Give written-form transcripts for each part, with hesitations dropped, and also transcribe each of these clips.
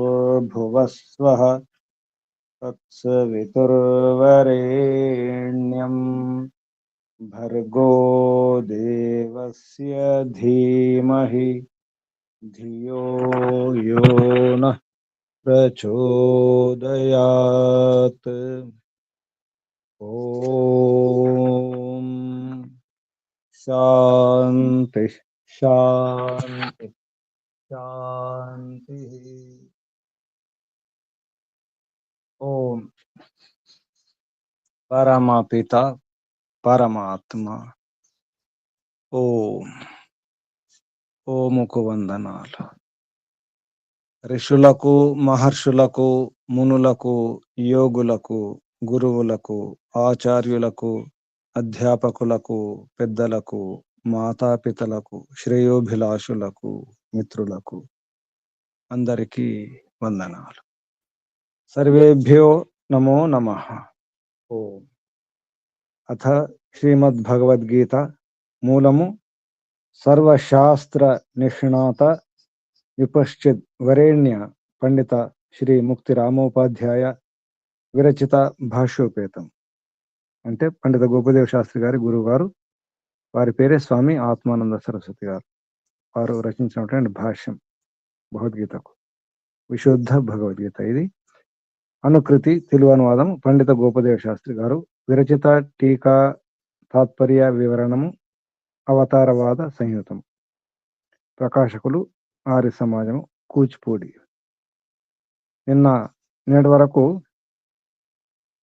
भूर्भुवस्वः तत्सवितुर्वरेण्यं भर्गो देवस्य धीमहि धियो यो नः प्रचोदयात्। ओम शांति शांति शांति। ओम परमपिता పరమాత్మ ఓం ఓముకు వందనాలు. ఋషులకు, మహర్షులకు, మునులకు, యోగులకు, గురువులకు, ఆచార్యులకు, అధ్యాపకులకు, పెద్దలకు, మాతాపితలకు, శ్రేయోభిలాషులకు, మిత్రులకు అందరికీ వందనాలు. సర్వేభ్యో నమో నమః. ఓం అథ శ్రీమద్భగవద్గీత మూలము సర్వశాస్త్ర నిష్ణాత విపశ్చిత్ వరేణ్య పండిత శ్రీ ముక్తి రామోపాధ్యాయ విరచిత భాష్యోపేతం. అంటే పండిత గోపదేవ శాస్త్రి గారి గురువు గారు, వారి పేరే స్వామి ఆత్మానంద సరస్వతి గారు. వారు రచించినటువంటి భాష్యం భగవద్గీతకు, విశుద్ధ భగవద్గీత. ఇది అనుకృతి తెలుగు అనువాదం పండిత గోపదేవ శాస్త్రి గారు. విరచిత టీకా తాత్పర్య వివరణము అవతారవాద సంయుతం. ప్రకాశకులు ఆర్య సమాజము, కూచిపూడి. నేటి వరకు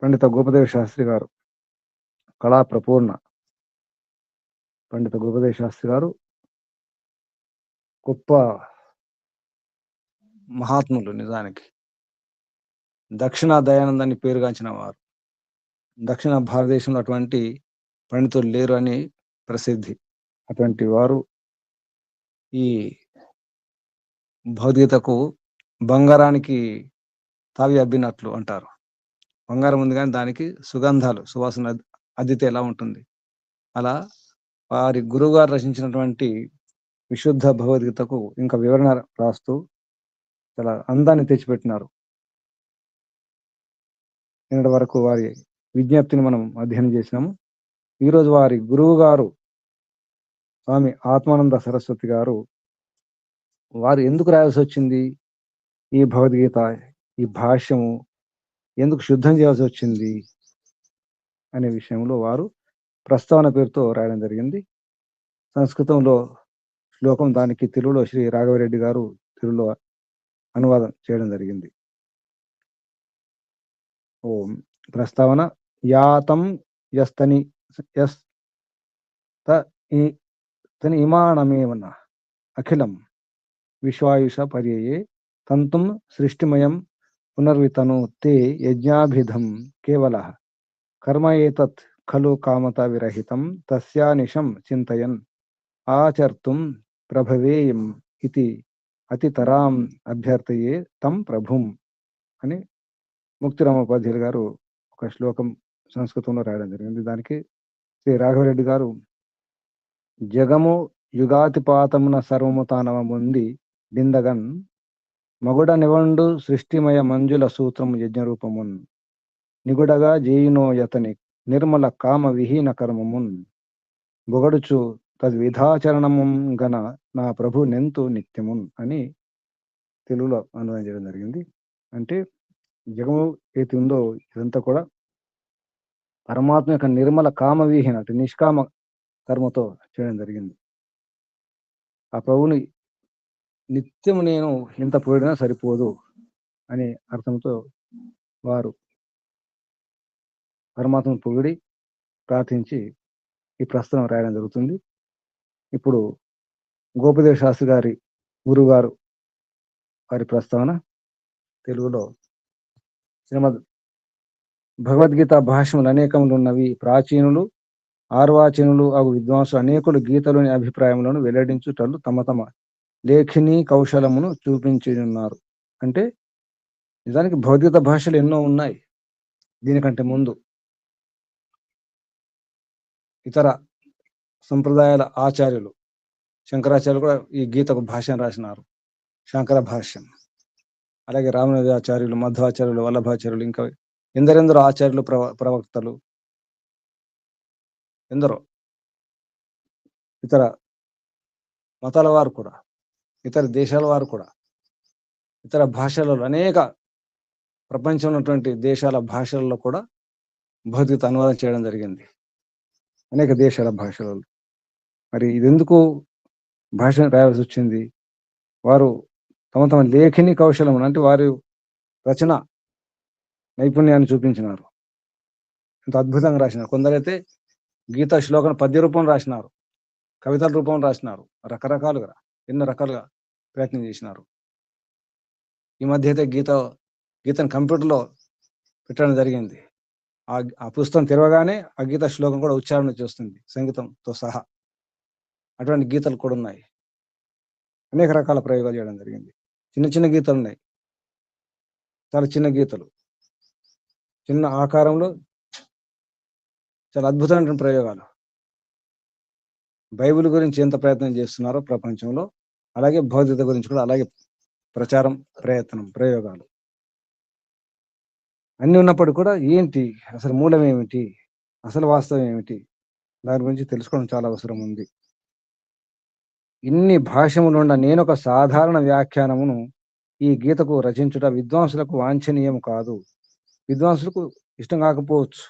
పండిత గోపదేవ శాస్త్రి గారు కళా ప్రపూర్ణ పండిత గోపదేవ శాస్త్రి గారు గొప్ప మహాత్ములు. నిజానికి దక్షిణ దయానందాన్ని పేరుగాంచిన వారు. దక్షిణ భారతదేశంలో అటువంటి పండితులు లేరు అని ప్రసిద్ధి. అటువంటి వారు ఈ భగవద్గీతకు బంగారానికి తావి అబ్బినట్లు అంటారు. బంగారం ఉంది కానీ దానికి సుగంధాలు, సువాసన అద్దితే ఎలా ఉంటుంది, అలా వారి గురువు గారు రచించినటువంటి విశుద్ధ భగవద్గీతకు ఇంకా వివరణ రాస్తూ చాలా అందాన్ని తెచ్చిపెట్టినారు. నిన్నటి వరకు వారి విజ్ఞప్తిని మనం అధ్యయనం చేసినాము. ఈరోజు వారి గురువు గారు స్వామి ఆత్మానంద సరస్వతి గారు వారు ఎందుకు రాయాల్సి వచ్చింది, ఈ భగవద్గీత, ఈ భాష్యము ఎందుకు శుద్ధం చేయాల్సి వచ్చింది అనే విషయంలో వారు ప్రస్తావన పేరుతో రాయడం జరిగింది. సంస్కృతంలో శ్లోకం, దానికి తెలుగులో శ్రీ రాఘవరెడ్డి గారు తెలుగులో అనువాదం చేయడం జరిగింది. ఓం ప్రస్తావన. యాతం యస్తని తని ఇమానమేవన అఖిలం విశ్వాయుష పర్యయే తంతుం సృష్టిమయం పునర్వితను తే యజ్ఞాభిధం కేవల కర్మ ఏతత్ ఖలు కామత విరహితం తస్యానిశం చింతయన్ ఆచర్తుం ప్రభవేయం ఇతి అతితరాం అభ్యర్థయే తం ప్రభుం అని ముక్తిరామోపాధ్యాయులు గారు ఒక శ్లోకం సంస్కృతంలో రాయడం జరిగింది. దానికి శ్రీ రాఘవరెడ్డి గారు జగము యుగాతిపాతమున సర్వము తానవముంది బిందగన్ మగుడ నివండు సృష్టిమయ మంజుల సూత్రము యజ్ఞరూపమున్ నిగుడగా జేయునో యతని నిర్మల కామ విహీన కర్మమున్ బొగడుచు తద్విధాచరణము గన నా ప్రభు నెంతు నిత్యమున్ అని తెలుగులో అనువాదం చేయడం జరిగింది. అంటే జగము ఏది ఉందో ఇదంతా కూడా పరమాత్మ యొక్క నిర్మల కామ విహీన, అంటే నిష్కామ కర్మతో చేయడం జరిగింది. ఆ ప్రభుని నిత్యము నేను ఎంత పొగిడినా సరిపోదు అనే అర్థంతో వారు పరమాత్మను పొగిడి ప్రార్థించి ఈ ప్రస్తావన రాయడం జరుగుతుంది. ఇప్పుడు గోపదేవ శాస్త్రి గారి గురువు గారు వారి ప్రస్తావన తెలుగులో శ్రీమద్ భగవద్గీత భాష్యములు అనేకములు ఉన్నవి. ప్రాచీనులు, ఆర్వాచీనులు అగు విద్వాంసులు అనేకులు గీతలోని అభిప్రాయములను వెల్లడించుటలు తమ తమ లేఖిని కౌశలమును చూపించున్నారు. అంటే నిజానికి భగవద్గీత భాషలు ఎన్నో ఉన్నాయి దీనికంటే ముందు. ఇతర సంప్రదాయాల ఆచార్యులు, శంకరాచార్యులు కూడా ఈ గీతకు భాష్యం రాసినారు, శంకర భాష్యం. అలాగే రామానుజాచార్యులు, మధ్వాచార్యులు, వల్లభాచార్యులు, ఇంకా ఎందరెందరో ఆచార్యులు, ప్రవక్తలు, ఎందరో ఇతర మతాల వారు కూడా, ఇతర దేశాల వారు కూడా, ఇతర భాషలలో అనేక ప్రపంచంలో ఉన్నటువంటి దేశాల భాషలలో కూడా భగవద్గీత అనువాదం చేయడం జరిగింది, అనేక దేశాల భాషలలో. మరి ఇది ఎందుకు భాష రాయాల్సి వచ్చింది? వారు తమ తమ లేఖని కౌశలం అంటే వారి రచన నైపుణ్యాన్ని చూపించినారు. ఎంత అద్భుతంగా రాసినారు. కొందరైతే గీతా శ్లోకం పద్య రూపం రాసినారు, కవితల రూపం రాసినారు, రకరకాలుగా ఎన్నో రకాలుగా ప్రయత్నం చేసినారు. ఈ మధ్య అయితే గీతను కంప్యూటర్లో పెట్టడం జరిగింది. ఆ పుస్తకం తెరవగానే ఆ గీత శ్లోకం కూడా ఉచ్చారణ చేస్తుంది, సంగీతంతో సహా. అటువంటి గీతలు కూడా ఉన్నాయి. అనేక రకాల ప్రయోగాలు చేయడం జరిగింది. చిన్న చిన్న గీతలు ఉన్నాయి, చాలా చిన్న గీతలు, చిన్న ఆకారంలో చాలా అద్భుతమైన ప్రయోగాలు. బైబిల్ గురించి ఎంత ప్రయత్నం చేస్తున్నారో ప్రపంచంలో, అలాగే భౌతికత గురించి కూడా అలాగే ప్రచారం, ప్రయోగాలు అన్ని ఉన్నప్పటికీ కూడా ఏంటి అసలు మూలం ఏమిటి, అసలు వాస్తవం ఏమిటి, దాని గురించి తెలుసుకోవడం చాలా అవసరం ఉంది. ఇన్ని భాషములుండ నేనొక సాధారణ వ్యాఖ్యానమును ఈ గీతకు రచించుట విద్వాంసులకు వాంఛనీయం కాదు. విద్వాంసులకు ఇష్టం కాకపోవచ్చు,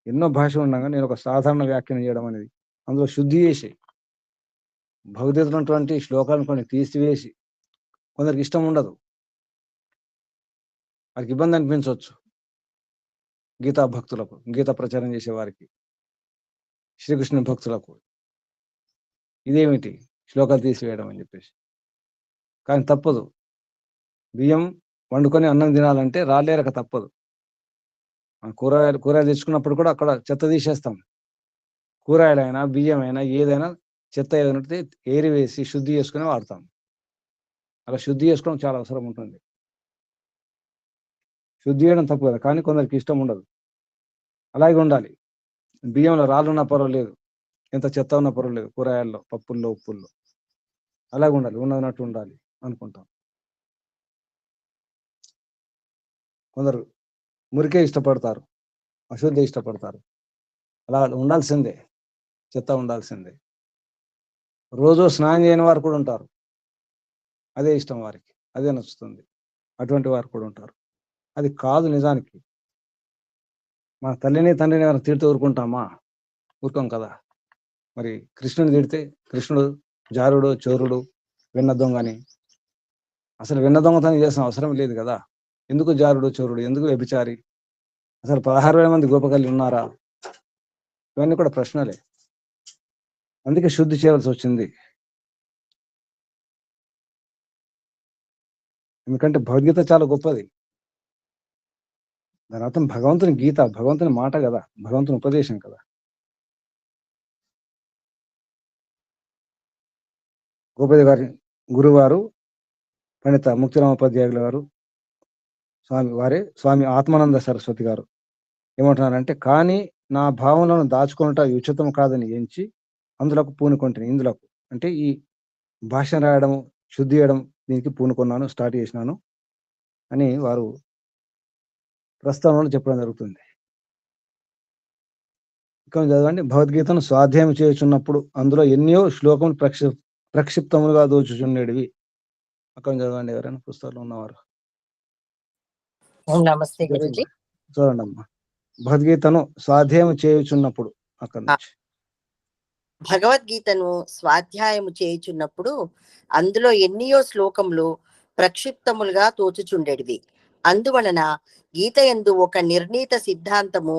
ఎన్నో భాషలు ఉండగా నేను ఒక సాధారణ వ్యాఖ్యానం చేయడం అనేది, అందులో శుద్ధి చేసి భగవద్గీతలో ఉన్నటువంటి శ్లోకాలను కొన్ని తీసివేసి, కొందరికి ఇష్టం ఉండదు, వారికి ఇబ్బంది అనిపించవచ్చు, గీతా భక్తులకు, గీత ప్రచారం చేసే వారికి, శ్రీకృష్ణ భక్తులకు ఇదేమిటి శ్లోకాలు తీసివేయడం అని చెప్పేసి. కానీ తప్పదు, బియ్యం వండుకొని అన్నం తినాలంటే రాలేరక తప్పదు. కూరగాయలు తెచ్చుకున్నప్పుడు కూడా అక్కడ చెత్త తీసేస్తాం. కూరగాయలైనా బియ్యమైనా ఏదైనా చెత్త ఏదైనా ఏరివేసి శుద్ధి చేసుకుని వాడతాం. అలా శుద్ధి చేసుకోవడం చాలా అవసరం ఉంటుంది. శుద్ధి చేయడం తప్పు కదా, కానీ కొందరికి ఇష్టం ఉండదు. అలాగే ఉండాలి. బియ్యంలో రాళ్ళు ఉన్నా పర్వాలేదు, ఎంత చెత్త ఉన్నా పర్వాలేదు, కూరగాయల్లో, పప్పుల్లో, ఉప్పుల్లో అలాగే ఉండాలి, ఉన్నట్టు ఉండాలి అనుకుంటాం. కొందరు మురికే ఇష్టపడతారు, అశుద్ధి ఇష్టపడతారు. అలా ఉండాల్సిందే, చెత్త ఉండాల్సిందే. రోజు స్నానం చేయని వారు కూడా ఉంటారు, అదే ఇష్టం వారికి, అదే నచ్చుతుంది, అటువంటి వారు కూడా ఉంటారు. అది కాదు నిజానికి. మన తల్లిని తండ్రిని ఎవరైనా తిడితే ఊరుకుంటామా? ఊరుకోం కదా. మరి కృష్ణుని తిడితే కృష్ణుడు జారుడు, చోరుడు, వెన్న దొంగని, అసలు వెన్న దొంగతనం చేసిన అవసరం లేదు కదా. ఎందుకు జారుడు, చోరుడు, ఎందుకు వ్యభిచారి, అసలు 16,000 మంది గోపకల్లి ఉన్నారా? ఇవన్నీ కూడా ప్రశ్నలే. అందుకే శుద్ధి చేయవలసి వచ్చింది. ఎందుకంటే భగవద్గీత చాలా గొప్పది. దాని అర్థం భగవంతుని గీత, భగవంతుని మాట కదా, భగవంతుని ఉపదేశం కదా. గోపది గారి గురువారు పండిత ముక్తిరామోపాధ్యాయుల గారు స్వామి ఆత్మానంద సరస్వతి గారు ఏమంటున్నారంటే, కానీ నా భావనలను దాచుకున్నట ఉచితం కాదని ఎంచి అందులోకి పూనుకుంటుంది. ఇందులోకి అంటే ఈ భాష రాయడం, శుద్ధి చేయడం, దీనికి పూనుకున్నాను, స్టార్ట్ చేసినాను అని వారు ప్రస్తావనలో చెప్పడం జరుగుతుంది. ఇక్కడ చదవండి. భగవద్గీతను స్వాధ్యాయం చేయుచున్నప్పుడు అందులో ఎన్నో శ్లోకములు ప్రక్షిప్తములుగా దోచుచుండేవి. అక్కడ చదవండి, ఎవరైనా పుస్తకంలో ఉన్నవారు. నమస్తే గురుజీ. చూడండి అమ్మా, భగవద్గీతను స్వాధ్యాయం చేయుచున్నప్పుడు, అక్కడ నుంచి భగవద్గీతను స్వాధ్యాయము చేయుచున్నప్పుడు అందులో ఎన్నో శ్లోకములు ప్రక్షిప్తములుగా తోచుచుండేవి. అందువలన గీత యందు ఒక నిర్ణీత సిద్ధాంతము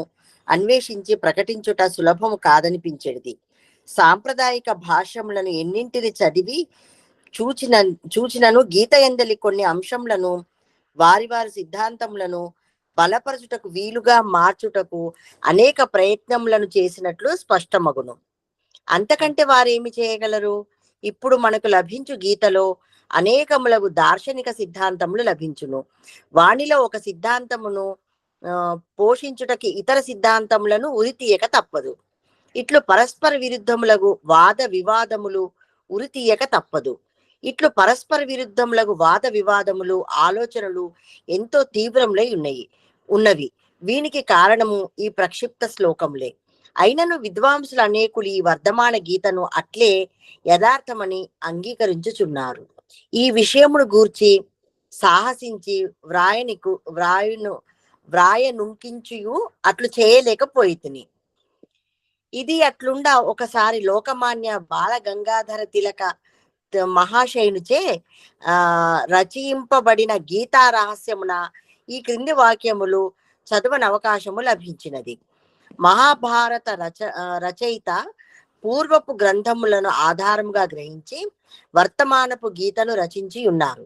అన్వేషించి ప్రకటించుట సులభము కాదనిపించేది. సాంప్రదాయిక భాష్యములను ఎన్నింటిని చదివి చూచినను గీత యందలి కొన్ని అంశములను వారి సిద్ధాంతములను బలపరచుటకు వీలుగా మార్చుటకు అనేక ప్రయత్నములను చేసినట్లు స్పష్టమగును. అంతకంటే వారేమి చేయగలరు? ఇప్పుడు మనకు లభించు గీతలో అనేకములకు దార్శనిక సిద్ధాంతములు లభించును. వానిలో ఒక సిద్ధాంతమును పోషించుటకి ఇతర సిద్ధాంతములను ఉరి తీయక తప్పదు. ఇట్లు పరస్పర విరుద్ధములకు వాద వివాదములు ఉరితీయక తప్పదు. ఇట్లు పరస్పర విరుద్ధములకు వాద వివాదములు ఆలోచనలు ఎంతో తీవ్రములై ఉన్నవి. వీనికి కారణము ఈ ప్రక్షిప్త శ్లోకములే. అయినను విద్వాంసులు అనేకులు ఈ వర్ధమాన గీతను అట్లే యథార్థమని అంగీకరించుచున్నారు. ఈ విషయమును గూర్చి సాహసించి వ్రాయనుంకించియు అట్లు చేయలేకపోయితిని. ఇది అట్లుండా ఒకసారి లోకమాన్య బాల గంగాధర తిలక మహాశయునిచే రచయింపబడిన గీతా రహస్యమున ఈ క్రింది వాక్యములు చదువని అవకాశము లభించినది. మహాభారత రచయిత పూర్వపు గ్రంథములను ఆధారముగా గ్రహించి వర్తమానపు గీతను రచించి ఉన్నారు.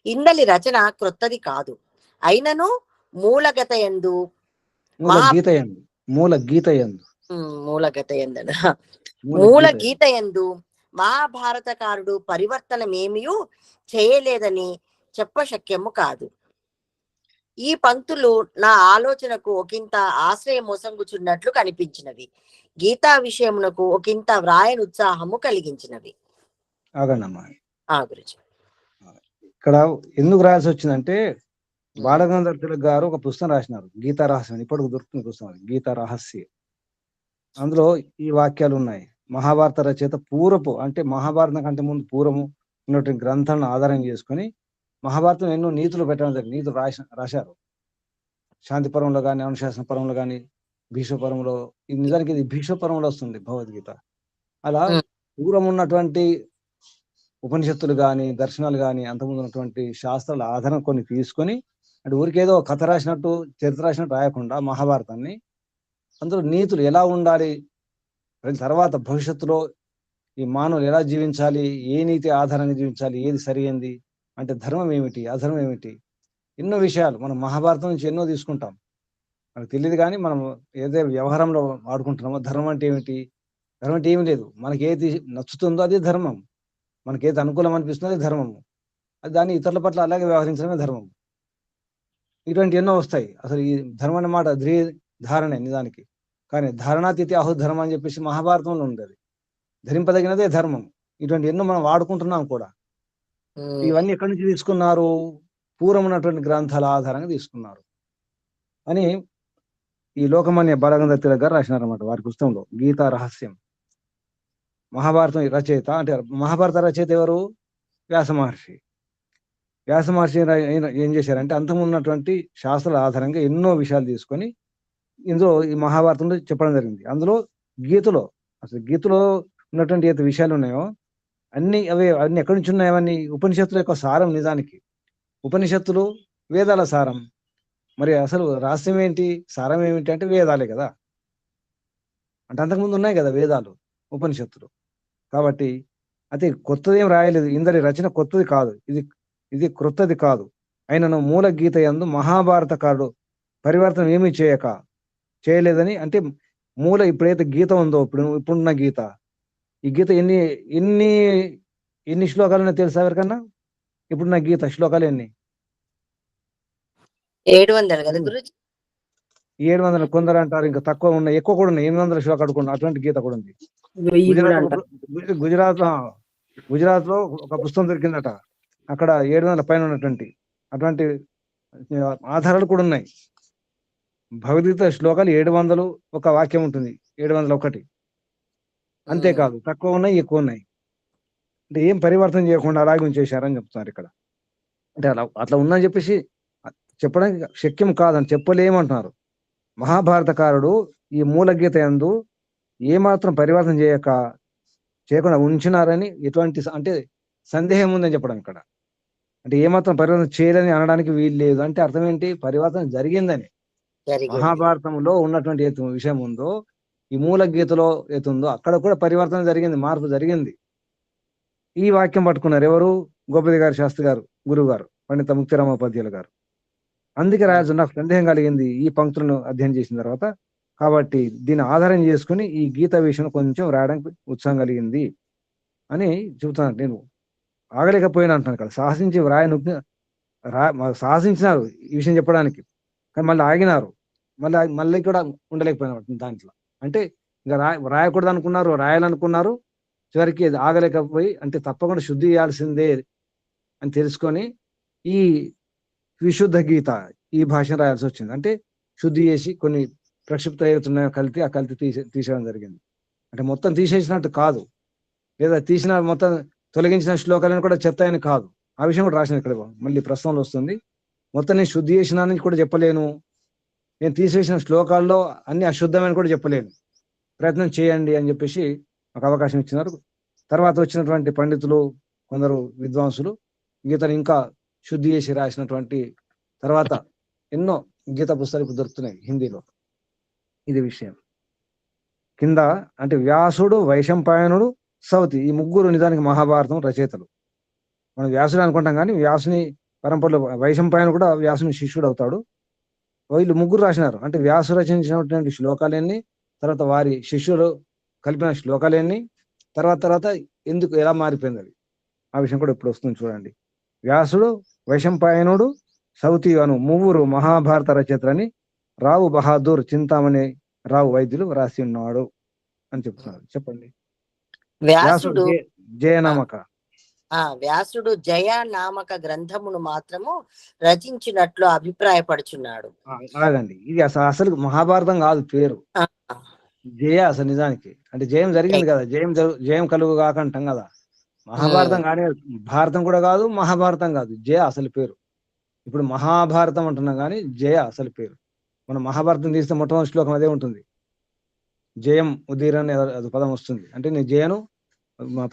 ఇందలి రచన క్రొత్తది కాదు. అయినను మూలగతయందు మహాభారతకారుడు పరివర్తనమేమియూ చేయలేదని చెప్పశక్యము కాదు. ఈ పంక్తులు నా ఆలోచనకు ఒకంత ఆశ్రయం మోసంగుచున్నట్లు కనిపించినవి. గీతా విషయమునకు ఒకంత వ్రాయన ఉత్సాహము కలిగించినవి. ఇక్కడ ఎందుకు రాయాల్సి వచ్చిందంటే, బాలగంగాధర తిలక్ గారు ఒక పుస్తకం రాసినారు, గీతా రహస్యం. ఇప్పటికి దొరుకుతుంది పుస్తకం, గీతా రహస్య. అందులో ఈ వాక్యాలు ఉన్నాయి. మహాభారత రచయిత పూర్వపు, అంటే మహాభారతం కంటే ముందు పూర్వము ఉన్నటువంటి గ్రంథాలను ఆధారం చేసుకొని మహాభారతం ఎన్నో నీతులు పెట్టడం జరిగింది. నీతులు రాశారు. శాంతి పర్వంలో కానీ, అనుశాసన పర్వంలో కానీ, భీష్మపర్వంలో. ఇది నిజానికి ఇది భీష్మపర్వంలో వస్తుంది భగవద్గీత. అలా పూర్వం ఉన్నటువంటి ఉపనిషత్తులు కానీ, దర్శనాలు కానీ, అంతకుముందు ఉన్నటువంటి శాస్త్రాల ఆధారం కొన్ని తీసుకొని, అంటే ఊరికేదో కథ రాసినట్టు, చరిత్ర రాసినట్టు రాయకుండా మహాభారతాన్ని అందులో నీతులు ఎలా ఉండాలి, తర్వాత భవిష్యత్తులో ఈ మానవులు ఎలా జీవించాలి, ఏ నీతి ఆధారంగా జీవించాలి, ఏది సరైంది, అంటే ధర్మం ఏమిటి, అధర్మం ఏమిటి, ఎన్నో విషయాలు మనం మహాభారతం నుంచి ఎన్నో తీసుకుంటాం. మనకు తెలియదు కానీ మనం ఏదైతే వ్యవహారంలో వాడుకుంటున్నామో ధర్మం అంటే ఏమిటి, ధర్మం అంటే ఏమి లేదు. మనకి ఏది నచ్చుతుందో అది ధర్మం, మనకి ఏది అనుకూలం అనిపిస్తుందో అది ధర్మము. అది దాన్ని ఇతరుల పట్ల అలాగే వ్యవహరించడమే ధర్మం. ఇటువంటి ఎన్నో వస్తాయి. అసలు ఈ ధర్మం అనే మాట ధారణే నిజానికి. కానీ ధారణాతిథి అహో ధర్మం అని చెప్పేసి మహాభారతంలో ఉండేది. ధరింపదగినదే ధర్మం. ఇటువంటి ఎన్నో మనం వాడుకుంటున్నాం కూడా. ఇవన్నీ ఎక్కడి నుంచి తీసుకున్నారు? పూర్వం ఉన్నటువంటి గ్రంథాల ఆధారంగా తీసుకున్నారు అని ఈ లోకమాన్య బాలగంగాధర తిలక్ గారు రాసినారన్నమాట వారి పుస్తకంలో గీతా రహస్యం. మహాభారతం రచయిత, అంటే మహాభారత రచయిత ఎవరు? వ్యాస మహర్షి. వ్యాస మహర్షి ఏం చేశారంటే, అంతకుమున్నటువంటి శాస్త్రాల ఆధారంగా ఎన్నో విషయాలు తీసుకొని ఇందులో ఈ మహాభారతంలో చెప్పడం జరిగింది. అందులో గీతలో, అసలు గీతలో ఉన్నటువంటి ఏదైతే విషయాలు ఉన్నాయో అన్ని ఎక్కడి నుంచి ఉన్నాయవన్నీ ఉపనిషత్తుల యొక్క సారం. నిజానికి ఉపనిషత్తులు వేదాల సారం. మరి అసలు రహస్యం ఏంటి, సారం ఏమిటి అంటే వేదాలే కదా. అంటే అంతకుముందు ఉన్నాయి కదా వేదాలు, ఉపనిషత్తులు. కాబట్టి అయితే కొత్తది ఏం రాయలేదు. ఇందరి రచన కొత్తది కాదు, ఇది క్రొత్తది కాదు. అయినను మూల గీత యందు మహాభారతకారుడు పరివర్తనం ఏమీ చేయలేదని, అంటే మూల ఇప్పుడైతే గీత ఉందో, ఇప్పుడున్న గీత, ఈ గీత ఎన్ని శ్లోకాలు తెలుసా ఎవరికన్నా? ఇప్పుడున్న గీత శ్లోకాలు ఎన్ని? 700 కదా గురుజీ? 700. కొందరు అంటారు ఇంకా తక్కువ ఉన్నాయి, ఎక్కువ కూడా ఉన్నాయి, 800 శ్లోకాలు కూడా. అటువంటి గీత కూడా ఉంది. గుజరాత్ లో ఒక పుస్తకం దొరికిందట, అక్కడ 700 పైన ఉన్నటువంటి అటువంటి ఆధారాలు కూడా ఉన్నాయి. భగవద్గీత శ్లోకాలు 700, ఒక వాక్యం ఉంటుంది 701. అంతేకాదు, తక్కువ ఉన్నాయి, ఎక్కువ ఉన్నాయి. అంటే ఏం పరివర్తన చేయకుండా అలాగే ఉంచేశారని చెప్తున్నారు ఇక్కడ. అంటే అట్లా ఉందని చెప్పేసి చెప్పడానికి శక్యం కాదని చెప్పలేమంటున్నారు. మహాభారతకారుడు ఈ మూల గీత యందు ఏమాత్రం పరివర్తన చేయకుండా ఉంచినారని ఎటువంటి అంటే సందేహం ఉందని చెప్పడం ఇక్కడ. అంటే ఏమాత్రం పరివర్తన చేయలేని అనడానికి వీలు లేదు. అంటే అర్థం ఏంటి? పరివర్తన జరిగిందని. మహాభారతంలో ఉన్నటువంటి విషయం ఉందో, ఈ మూల గీతలో ఏతుందో అక్కడ కూడా పరివర్తన జరిగింది, మార్పు జరిగింది. ఈ వాక్యం పట్టుకున్నారు ఎవరు? గోపతి గారి శాస్త్రి గారు, గురువు గారు, పండిత ముక్తిరామోపాధ్యాయులు గారు. అందుకే రాజు నాకు సందేహం కలిగింది ఈ పంక్తులను అధ్యయనం చేసిన తర్వాత. కాబట్టి దీన్ని ఆధారం చేసుకుని ఈ గీత విషయంలో కొంచెం రాయడానికి ఉత్సాహం కలిగింది అని చెబుతున్నాను. నేను ఆగలేకపోయినా అంటున్నాను కదా. సాహసించి సాహసించినారు ఈ విషయం చెప్పడానికి, కానీ మళ్ళీ ఆగినారు. మళ్ళీ కూడా ఉండలేకపోయినా దాంట్లో. అంటే ఇంకా రాయకూడదు అనుకున్నారు, రాయాలనుకున్నారు. చివరికి అది ఆగలేకపోయి, అంటే తప్పకుండా శుద్ధి చేయాల్సిందే అని తెలుసుకొని ఈ విశుద్ధ గీత ఈ భాషను రాయాల్సి వచ్చింది. అంటే శుద్ధి చేసి కొన్ని ప్రక్షిప్త అవుతున్నాయో కల్తీ, ఆ కల్తీ తీసేయడం జరిగింది. అంటే మొత్తం తీసేసినట్టు కాదు, లేదా తీసిన మొత్తం తొలగించిన శ్లోకాలను కూడా చెప్తాయని కాదు. ఆ విషయం కూడా రాసిన ఇక్కడ మళ్ళీ ప్రశ్నలు వస్తుంది. మొత్తం నేను శుద్ధి చేసినానని కూడా చెప్పలేను, నేను తీసేసిన శ్లోకాల్లో అన్ని అశుద్ధమని కూడా చెప్పలేను. ప్రయత్నం చేయండి అని చెప్పేసి ఒక అవకాశం ఇచ్చినారు. తర్వాత వచ్చినటువంటి పండితులు, కొందరు విద్వాంసులు గీతను ఇంకా శుద్ధి చేసి రాసినటువంటి తర్వాత ఎన్నో గీత పుస్తకాలు ఇప్పుడు దొరుకుతున్నాయి హిందీలో. ఇది విషయం. కింద అంటే వ్యాసుడు, వైశంపాయనుడు, సౌతి ఈ ముగ్గురు నిజానికి మహాభారతం రచయితలు. మనం వ్యాసుడు అనుకుంటాం కానీ వ్యాసుని పరంపరలో వైశంపాయనుడు కూడా వ్యాసుని శిష్యుడు అవుతాడు. వీళ్ళు ముగ్గురు రాసినారు. అంటే వ్యాసు రచించినటువంటి శ్లోకాలన్నీ, తర్వాత వారి శిష్యులు కలిపిన శ్లోకాలన్నీ, తర్వాత ఎందుకు ఎలా మారిపోయింది అది, ఆ విషయం కూడా ఇప్పుడు వస్తుంది చూడండి. వ్యాసుడు, వైశంపాయనుడు, సౌతి అను ముగ్గురు మహాభారత రచయితలని రావు బహాదూర్ చింతామణి రావు వైద్యులు రాసి ఉన్నాడు అని చెప్తున్నారు. చెప్పండి. వ్యాసుడు వ్యాసుడు జయనామక. వ్యాసుడు జయ నామక గ్రంథమును మాత్రము రచించినట్లు అభిప్రాయపడుచున్నాడు. ఆగండి, ఇది అసలు మహాభారతం కాదు పేరు. ఆ, జయ అసలు నిజానికి అంటే జయం జరిగింది కదా, జయం కలుగు కాకంటాం కదా. మహాభారతం కానీ భారతం కూడా కాదు, మహాభారతం కాదు, జయ అసలు పేరు. ఇప్పుడు మహాభారతం అంటున్నాం కానీ జయ అసలు పేరు. మనం మహాభారతం తీస్తే మొట్టమొదటి శ్లోకం అదే ఉంటుంది, జయం ఉదీరని అది పదం వస్తుంది. అంటే నేను జయను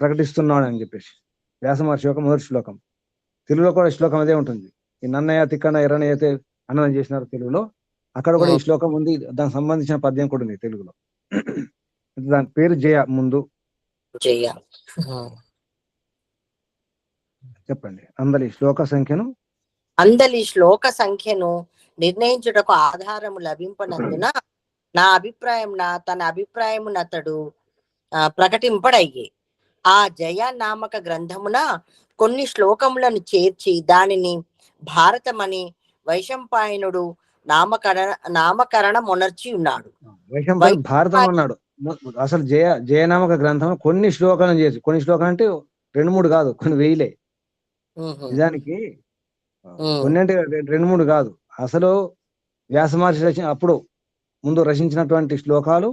ప్రకటిస్తున్నాను అని చెప్పేసి వ్యాస మహర్షి యొక్క మొదటి శ్లోకం. తెలుగులో కూడా శ్లోకం అదే ఉంటుంది. ఈ నన్నయ్య తిక్కన్న ఎర్రన అయితే అన్నదానం చేసినారు తెలుగులో, అక్కడ కూడా ఈ శ్లోకం ఉంది. దానికి సంబంధించిన పద్యం కూడా ఉంది తెలుగులో. దాని పేరు జయ. ముందు జయ చెప్పండి. అందరి శ్లోక సంఖ్యను అందలి శ్లోక సంఖ్యను నిర్ణయించుటకు ఆధారము లభింపనందున తన అభిప్రాయమునతడు ప్రకటింపడయ్యే. ఆ జయ నామక గ్రంథమున కొన్ని శ్లోకములను చేర్చి దానిని భారతమని వైశంపాయనుడు నామకరణమునర్చి ఉన్నాడు. వైశంపాయన భారతం అన్నాడు. అసలు జయనామక గ్రంథం కొన్ని శ్లోకాలను చేసి, కొన్ని శ్లోకాలు అంటే 2-3 కాదు, కొన్ని వేయిలే నిజానికి. కొన్ని అంటే 2-3 కాదు. అసలు వ్యాస మహర్షి అప్పుడు ముందు రచించినటువంటి శ్లోకాలు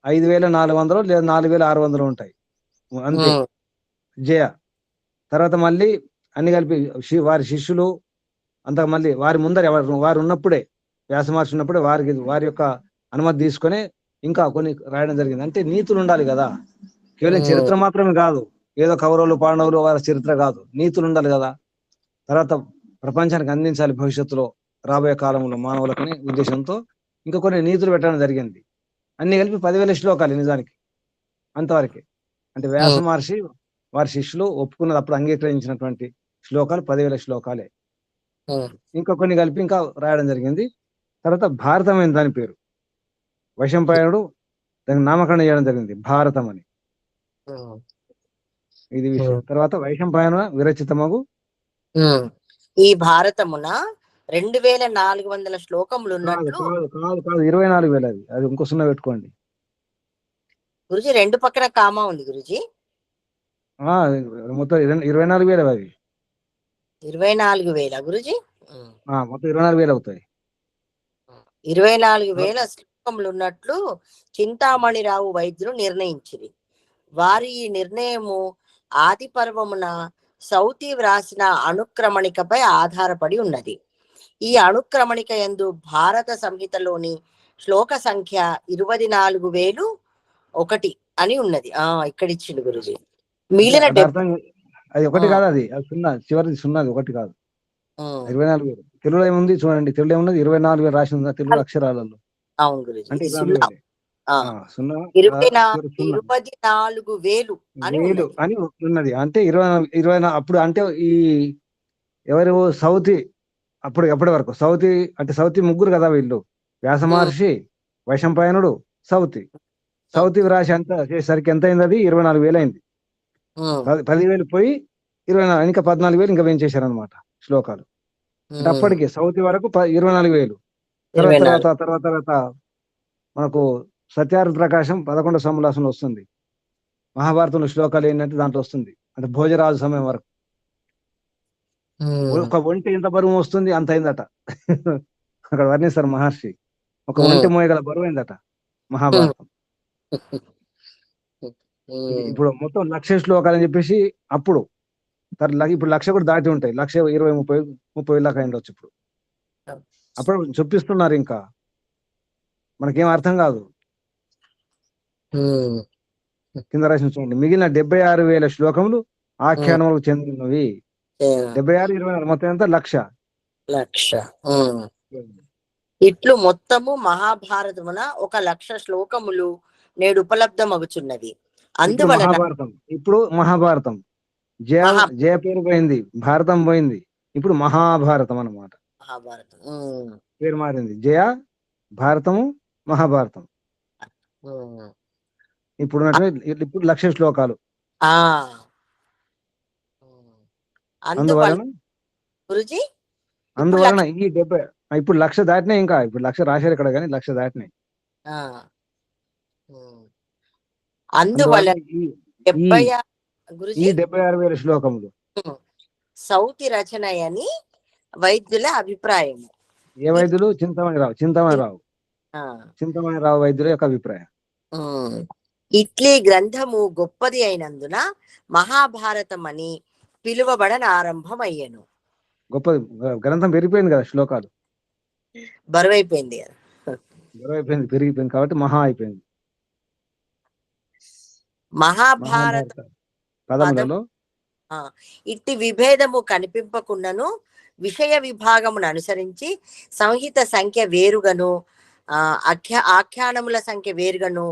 5400 లేదా 4600 ఉంటాయి అంతే జయ. తర్వాత మళ్ళీ అన్ని కలిపి వారి శిష్యులు అంత మళ్ళీ వారి ముందర వారు ఉన్నప్పుడే, వ్యాస మహర్షి ఉన్నప్పుడే వారి యొక్క అనుమతి తీసుకొని ఇంకా కొన్ని రాయడం జరిగింది. అంటే నీతులు ఉండాలి కదా, కేవలం చరిత్ర మాత్రమే కాదు, ఏదో కౌరవులు పాండవులు వారి చరిత్ర కాదు, నీతులు ఉండాలి కదా. తర్వాత ప్రపంచానికి అందించాలి భవిష్యత్తులో రాబోయే కాలంలో మానవులకని ఉద్దేశంతో ఇంకా కొన్ని నీతులు పెట్టడం జరిగింది. అన్ని కలిపి 10,000 శ్లోకాలు నిజానికి అంతవరకే. అంటే వ్యాస మహర్షి వారి శిష్యులు ఒప్పుకున్నది, అప్పుడు అంగీకరించినటువంటి శ్లోకాలు 10,000 శ్లోకాలే. ఇంకా కొన్ని కలిపి ఇంకా రాయడం జరిగింది. తర్వాత భారతమైన దాని పేరు. వైశంపాయనుడు దానికి నామకరణం చేయడం జరిగింది భారతం అని. ఇది విషయం. తర్వాత వైశంపాయన విరచితమగు ఈ భారతమున 2400 శ్లోకములు ఉన్నట్లు. కాదు 24,000 అది ఇంకో 0 పెట్టుకోండి గురుజీ. 2 పక్కన కామా ఉంది గురుజీ. మొత్తం 24,000 అవి. 24,000 గురుజీ. మొత్తం 24,000 అవుతాయి. 24,000 శ్లోకములు ఉన్నట్లు చింతామణిరావు వైద్యులు నిర్ణయించిరి. వారి ఈ నిర్ణయము ఆది పర్వమున సౌతి వ్రాసిన అనుక్రమణికపై ఆధారపడి ఉన్నది. ఈ అనుక్రమణిక యందు భారత సంహితలోని శ్లోక సంఖ్య 24,001 అని ఉన్నది. ఇక్కడ ఇచ్చిండు గురుజీ. మిగిలిన అది ఒకటి కాదు, అది 0 చివరిది 0 ఒకటి కాదు. 24,000 తెలుగులో ఏముంది చూడండి. తెలుగులో ఏమున్నది 24,000 రాసి ఉంది తెలుగు అక్షరాలలో. అవును గురుజీ. అంటే 24,000 అని ఉన్నది. అంటే 20 అప్పుడు అంటే ఈ ఎవరు సౌతి ఎప్పటి వరకు సౌతి అంటే సౌతి ముగ్గురు కదా వీళ్ళు, వ్యాస మహర్షి, వైశంపాయనుడు, సౌతి రాశి అంతా చేసేసరికి ఎంత అయింది? అది 24,000 అయింది. 10,000 పోయి 24 ఇంకా 14,000 ఇంకా పెంచేశారు అనమాట శ్లోకాలు. అప్పటికి సౌతి వరకు 24,000. తర్వాత మనకు సత్యార్థ ప్రకాశం 11 సములాసంలో వస్తుంది. మహాభారతంలో శ్లోకాలు ఏంటంటే దాంట్లో వస్తుంది. అంటే భోజరాజు సమయం వరకు ఒక ఒంటి ఎంత బరువు వస్తుంది అంత అయిందట. అక్కడ వర్ణిస్తారు మహర్షి. ఒక ఒంటి మోయగల బరువు అయిందట మహాభారతం. ఇప్పుడు మొత్తం 1,00,000 శ్లోకాలు అని చెప్పేసి అప్పుడు ఇప్పుడు 1,00,000 కూడా దాటి ఉంటాయి. 1,20,000-30,000 దాకా ఉండొచ్చు. ఇప్పుడు అప్పుడు చూపిస్తున్నారు. ఇంకా మనకేం అర్థం కాదు. కింద రాసిన చూడండి, మిగిలిన 76,000 శ్లోకములు ఆఖ్యానములకు చెందినవి. 76, 24 మొత్తం ఎంత? 1,00,000. ఇట్లు మొత్తము మహాభారతమున 1,00,000 శ్లోకములు నేడు ఉపలబ్ధమగుచున్నది. అందువలన మహాభారతం ఇప్పుడు మహాభారతం జయ పేరు పోయింది, భారతం పోయింది, ఇప్పుడు మహాభారతం అన్నమాట. మహాభారతం పేరు మారింది. జయ భారతము మహాభారతం. ఇప్పుడు 1,00,000 శ్లోకాలు. అందువలన ఈ 70 ఇప్పుడు 1,00,000 దాటినాయి. ఇంకా ఇప్పుడు 1,00,000 రాశారు ఇక్కడ, కానీ 1,00,000 దాటినాయి. అందువలన ఈ 76,000 శ్లోకములు సౌతి రచన అని వైద్యుల అభిప్రాయం. ఏ వైద్యులు? చింతమణిరావు వైద్యుల యొక్క అభిప్రాయం. ఇట్లీ గ్రంథము గొప్పది అయినందున మహాభారతం అని పిలువబడన ఆరంభమయ్యను. గొప్పది గ్రంథం పెరిగిపోయింది కదా, శ్లోకాలు బరువైపోయింది పెరిగిపోయింది కాబట్టి మహా అయిపోయింది. మహాభారత పదములలో ఇట్టి విభేదము కనిపింపకుండాను విషయ విభాగమును అనుసరించి సంహిత సంఖ్య వేరుగను ఆఖ్యానముల సంఖ్య వేరుగను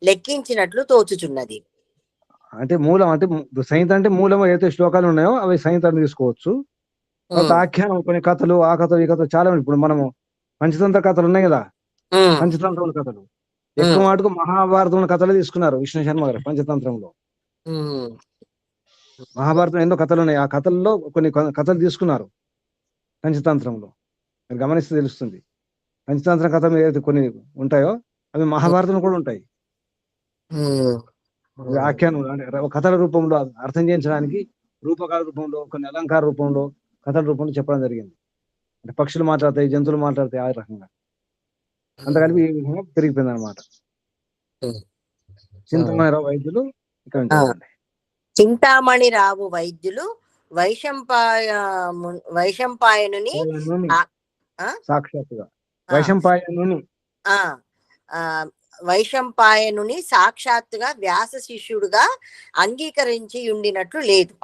లెక్కించినట్లు తోచుచున్నది. అంటే మూలం, అంటే సంహిత అంటే మూలం ఏదైతే శ్లోకాలు ఉన్నాయో అవి సంహితను తీసుకోవచ్చు. ఆఖ్యానం కొన్ని కథలు, ఆ కథలు, ఈ కథలు చాలా. ఇప్పుడు మనము పంచతంత్ర కథలు ఉన్నాయి కదా, పంచతంత్రముల కథలు ఎక్కువ మటుకు మహాభారతం కథలు తీసుకున్నారు విష్ణు శర్మ గారు. పంచతంత్రంలో మహాభారతం ఎన్నో కథలు ఉన్నాయి, ఆ కథల్లో కొన్ని కథలు తీసుకున్నారు పంచతంత్రంలో. మీరు గమనిస్తే తెలుస్తుంది. పంచతంత్ర కథలు ఏదైతే కొన్ని ఉంటాయో అవి మహాభారతంలో కూడా ఉంటాయి. ఆఖ్యానం అంటే కథల రూపంలో అర్థం చేయించడానికి రూపకాల రూపంలో, కొన్ని అలంకార రూపంలో, కథల రూపంలో చెప్పడం జరిగింది. అంటే పక్షులు మాట్లాడతాయి, జంతువులు మాట్లాడతాయి, ఆ రకంగా అంత కలిపి ఈ విధంగా పెరిగిపోయింది అనమాట. చింతమణిరావు వైద్యులు చింతామణిరావు వైద్యులు వైశంపాయనుని సాక్షాత్తుగా వైశంపాయనుని సాక్షాత్తుగా వ్యాస శిష్యుడుగా అంగీకరించి ఉండినట్లు లేదు.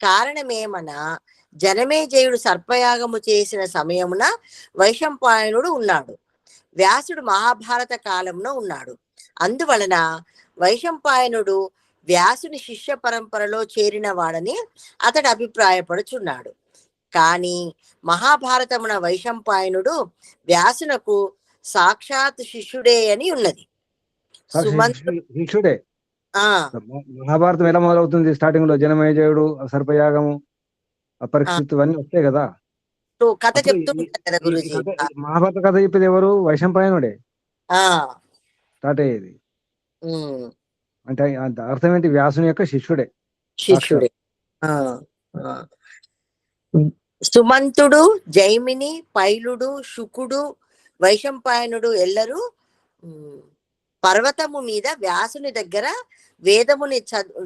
కారణమేమనా జనమేజయుడు సర్పయాగము చేసిన సమయమున వైశంపాయనుడు ఉన్నాడు, వ్యాసుడు మహాభారత కాలంలో ఉన్నాడు. అందువలన వైశంపాయనుడు వ్యాసుని శిష్య పరంపరలో చేరిన వాడని అతడు అభిప్రాయపడుచున్నాడు. కానీ మహాభారతమున వైశంపాయనుడు వ్యాసునకు సాక్షాత్ శిష్యుడే అని ఉన్నది. శిష్యుడే. మహాభారతం ఎలా మొదలవుతుంది? స్టార్టింగ్ లో జనమేజయుడు, సర్పయాగము, పరీక్షిత్తు అన్ని వస్తాయి కదా, కథ చెప్తుంటారు కదా గురుజీ. మహాభారత కథ చెప్పేది ఎవరు? వైశంపాయనుడే స్టార్ట్ అయ్యేది. అంటే అర్థం ఏంటి? వ్యాసుని యొక్క శిష్యుడే. సుమంతుడు, జైమిని, పైలుడు, శుకుడు, వైశంపాయనుడు ఎల్లరూ పర్వతము మీద వ్యాసుని దగ్గర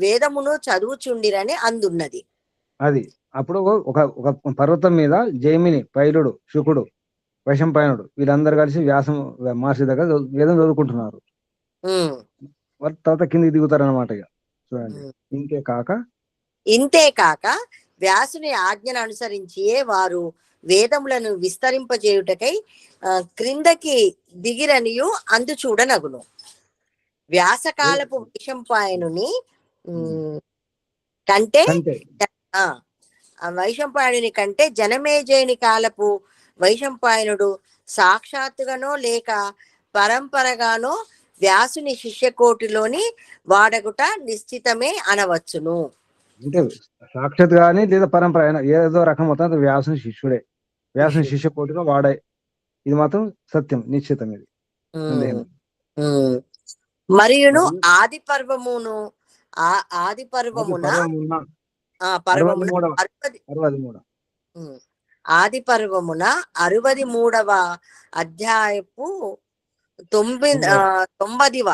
వేదమును చదువుచుండిరని అందున్నది. అది అప్పుడు ఒక పర్వతం మీద జైమిని, పైలుడు, శుకుడు, వైశంపాయనుడు వీళ్ళందరూ కలిసి వ్యాసం మహర్షి దగ్గర వేదం చదువుకుంటున్నారు. తర్వాత కిందికి దిగుతారనమాట. ఇక చూడండి, ఇంతే కాక వ్యాసుని ఆజ్ఞను అనుసరించి వారు వేదములను విస్తరింపజేయుటకై క్రిందకి దిగిరనియు అందుచూడనగును. వ్యాసకాలపు వైశంపాయనుని కంటే జనమేజయుని కాలపు వైశంపాయనుడు సాక్షాత్తుగానో లేక పరంపరగానో వ్యాసుని శిష్యకోటిలోని వాడగుట నిశ్చితమే అనవచ్చును. అంటే సాక్షాత్ గాని లేదా పరంపర ఏదో రకం మొత్తం వ్యాసుని శిష్యుడే, వ్యాసుని శిష్యకోటిలో వాడే. ఇది మాత్రం సత్యం, నిశ్చితం. ఇది ఉమ్. మరియును మరియు ఆది పర్వమును ఆది అది పర్వమున పర్వం ఉన్న అరవది పర్వమున మూడవ 60 63 ఉమ్, ఆది పర్వమున 63వ అధ్యాయపు 90 90వ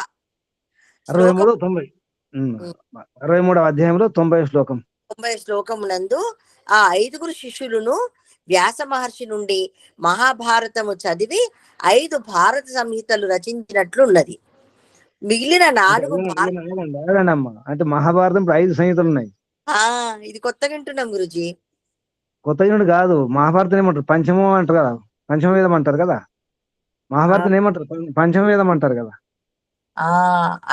శ్లోకం. 63 90 ఉమ్, 63వ అధ్యాయంలో 90 శ్లోకం. 90 శ్లోకమునందు ఆ 5గురు శిష్యులను వ్యాస మహర్షి నుండి మహాభారతము చదివి 5 భారత సంహితలు రచించినట్లు ఉన్నది. మిగిలిన అంటే 4 అమ్మా, అంటే మహాభారతం ఇప్పుడు 5 సంహితలు ఉన్నాయి. ఇది కొత్తగా వింటున్నాం గురుజీ. కొత్త యూనిట్ కాదు. మహాభారతం ఏమంటారు? పంచమం అంటారు కదా, పంచమవేదం అంటారు కదా. ఆ మహాభారతం ఏమంటారు? పంచమవేదం అంటారు కదా. ఆ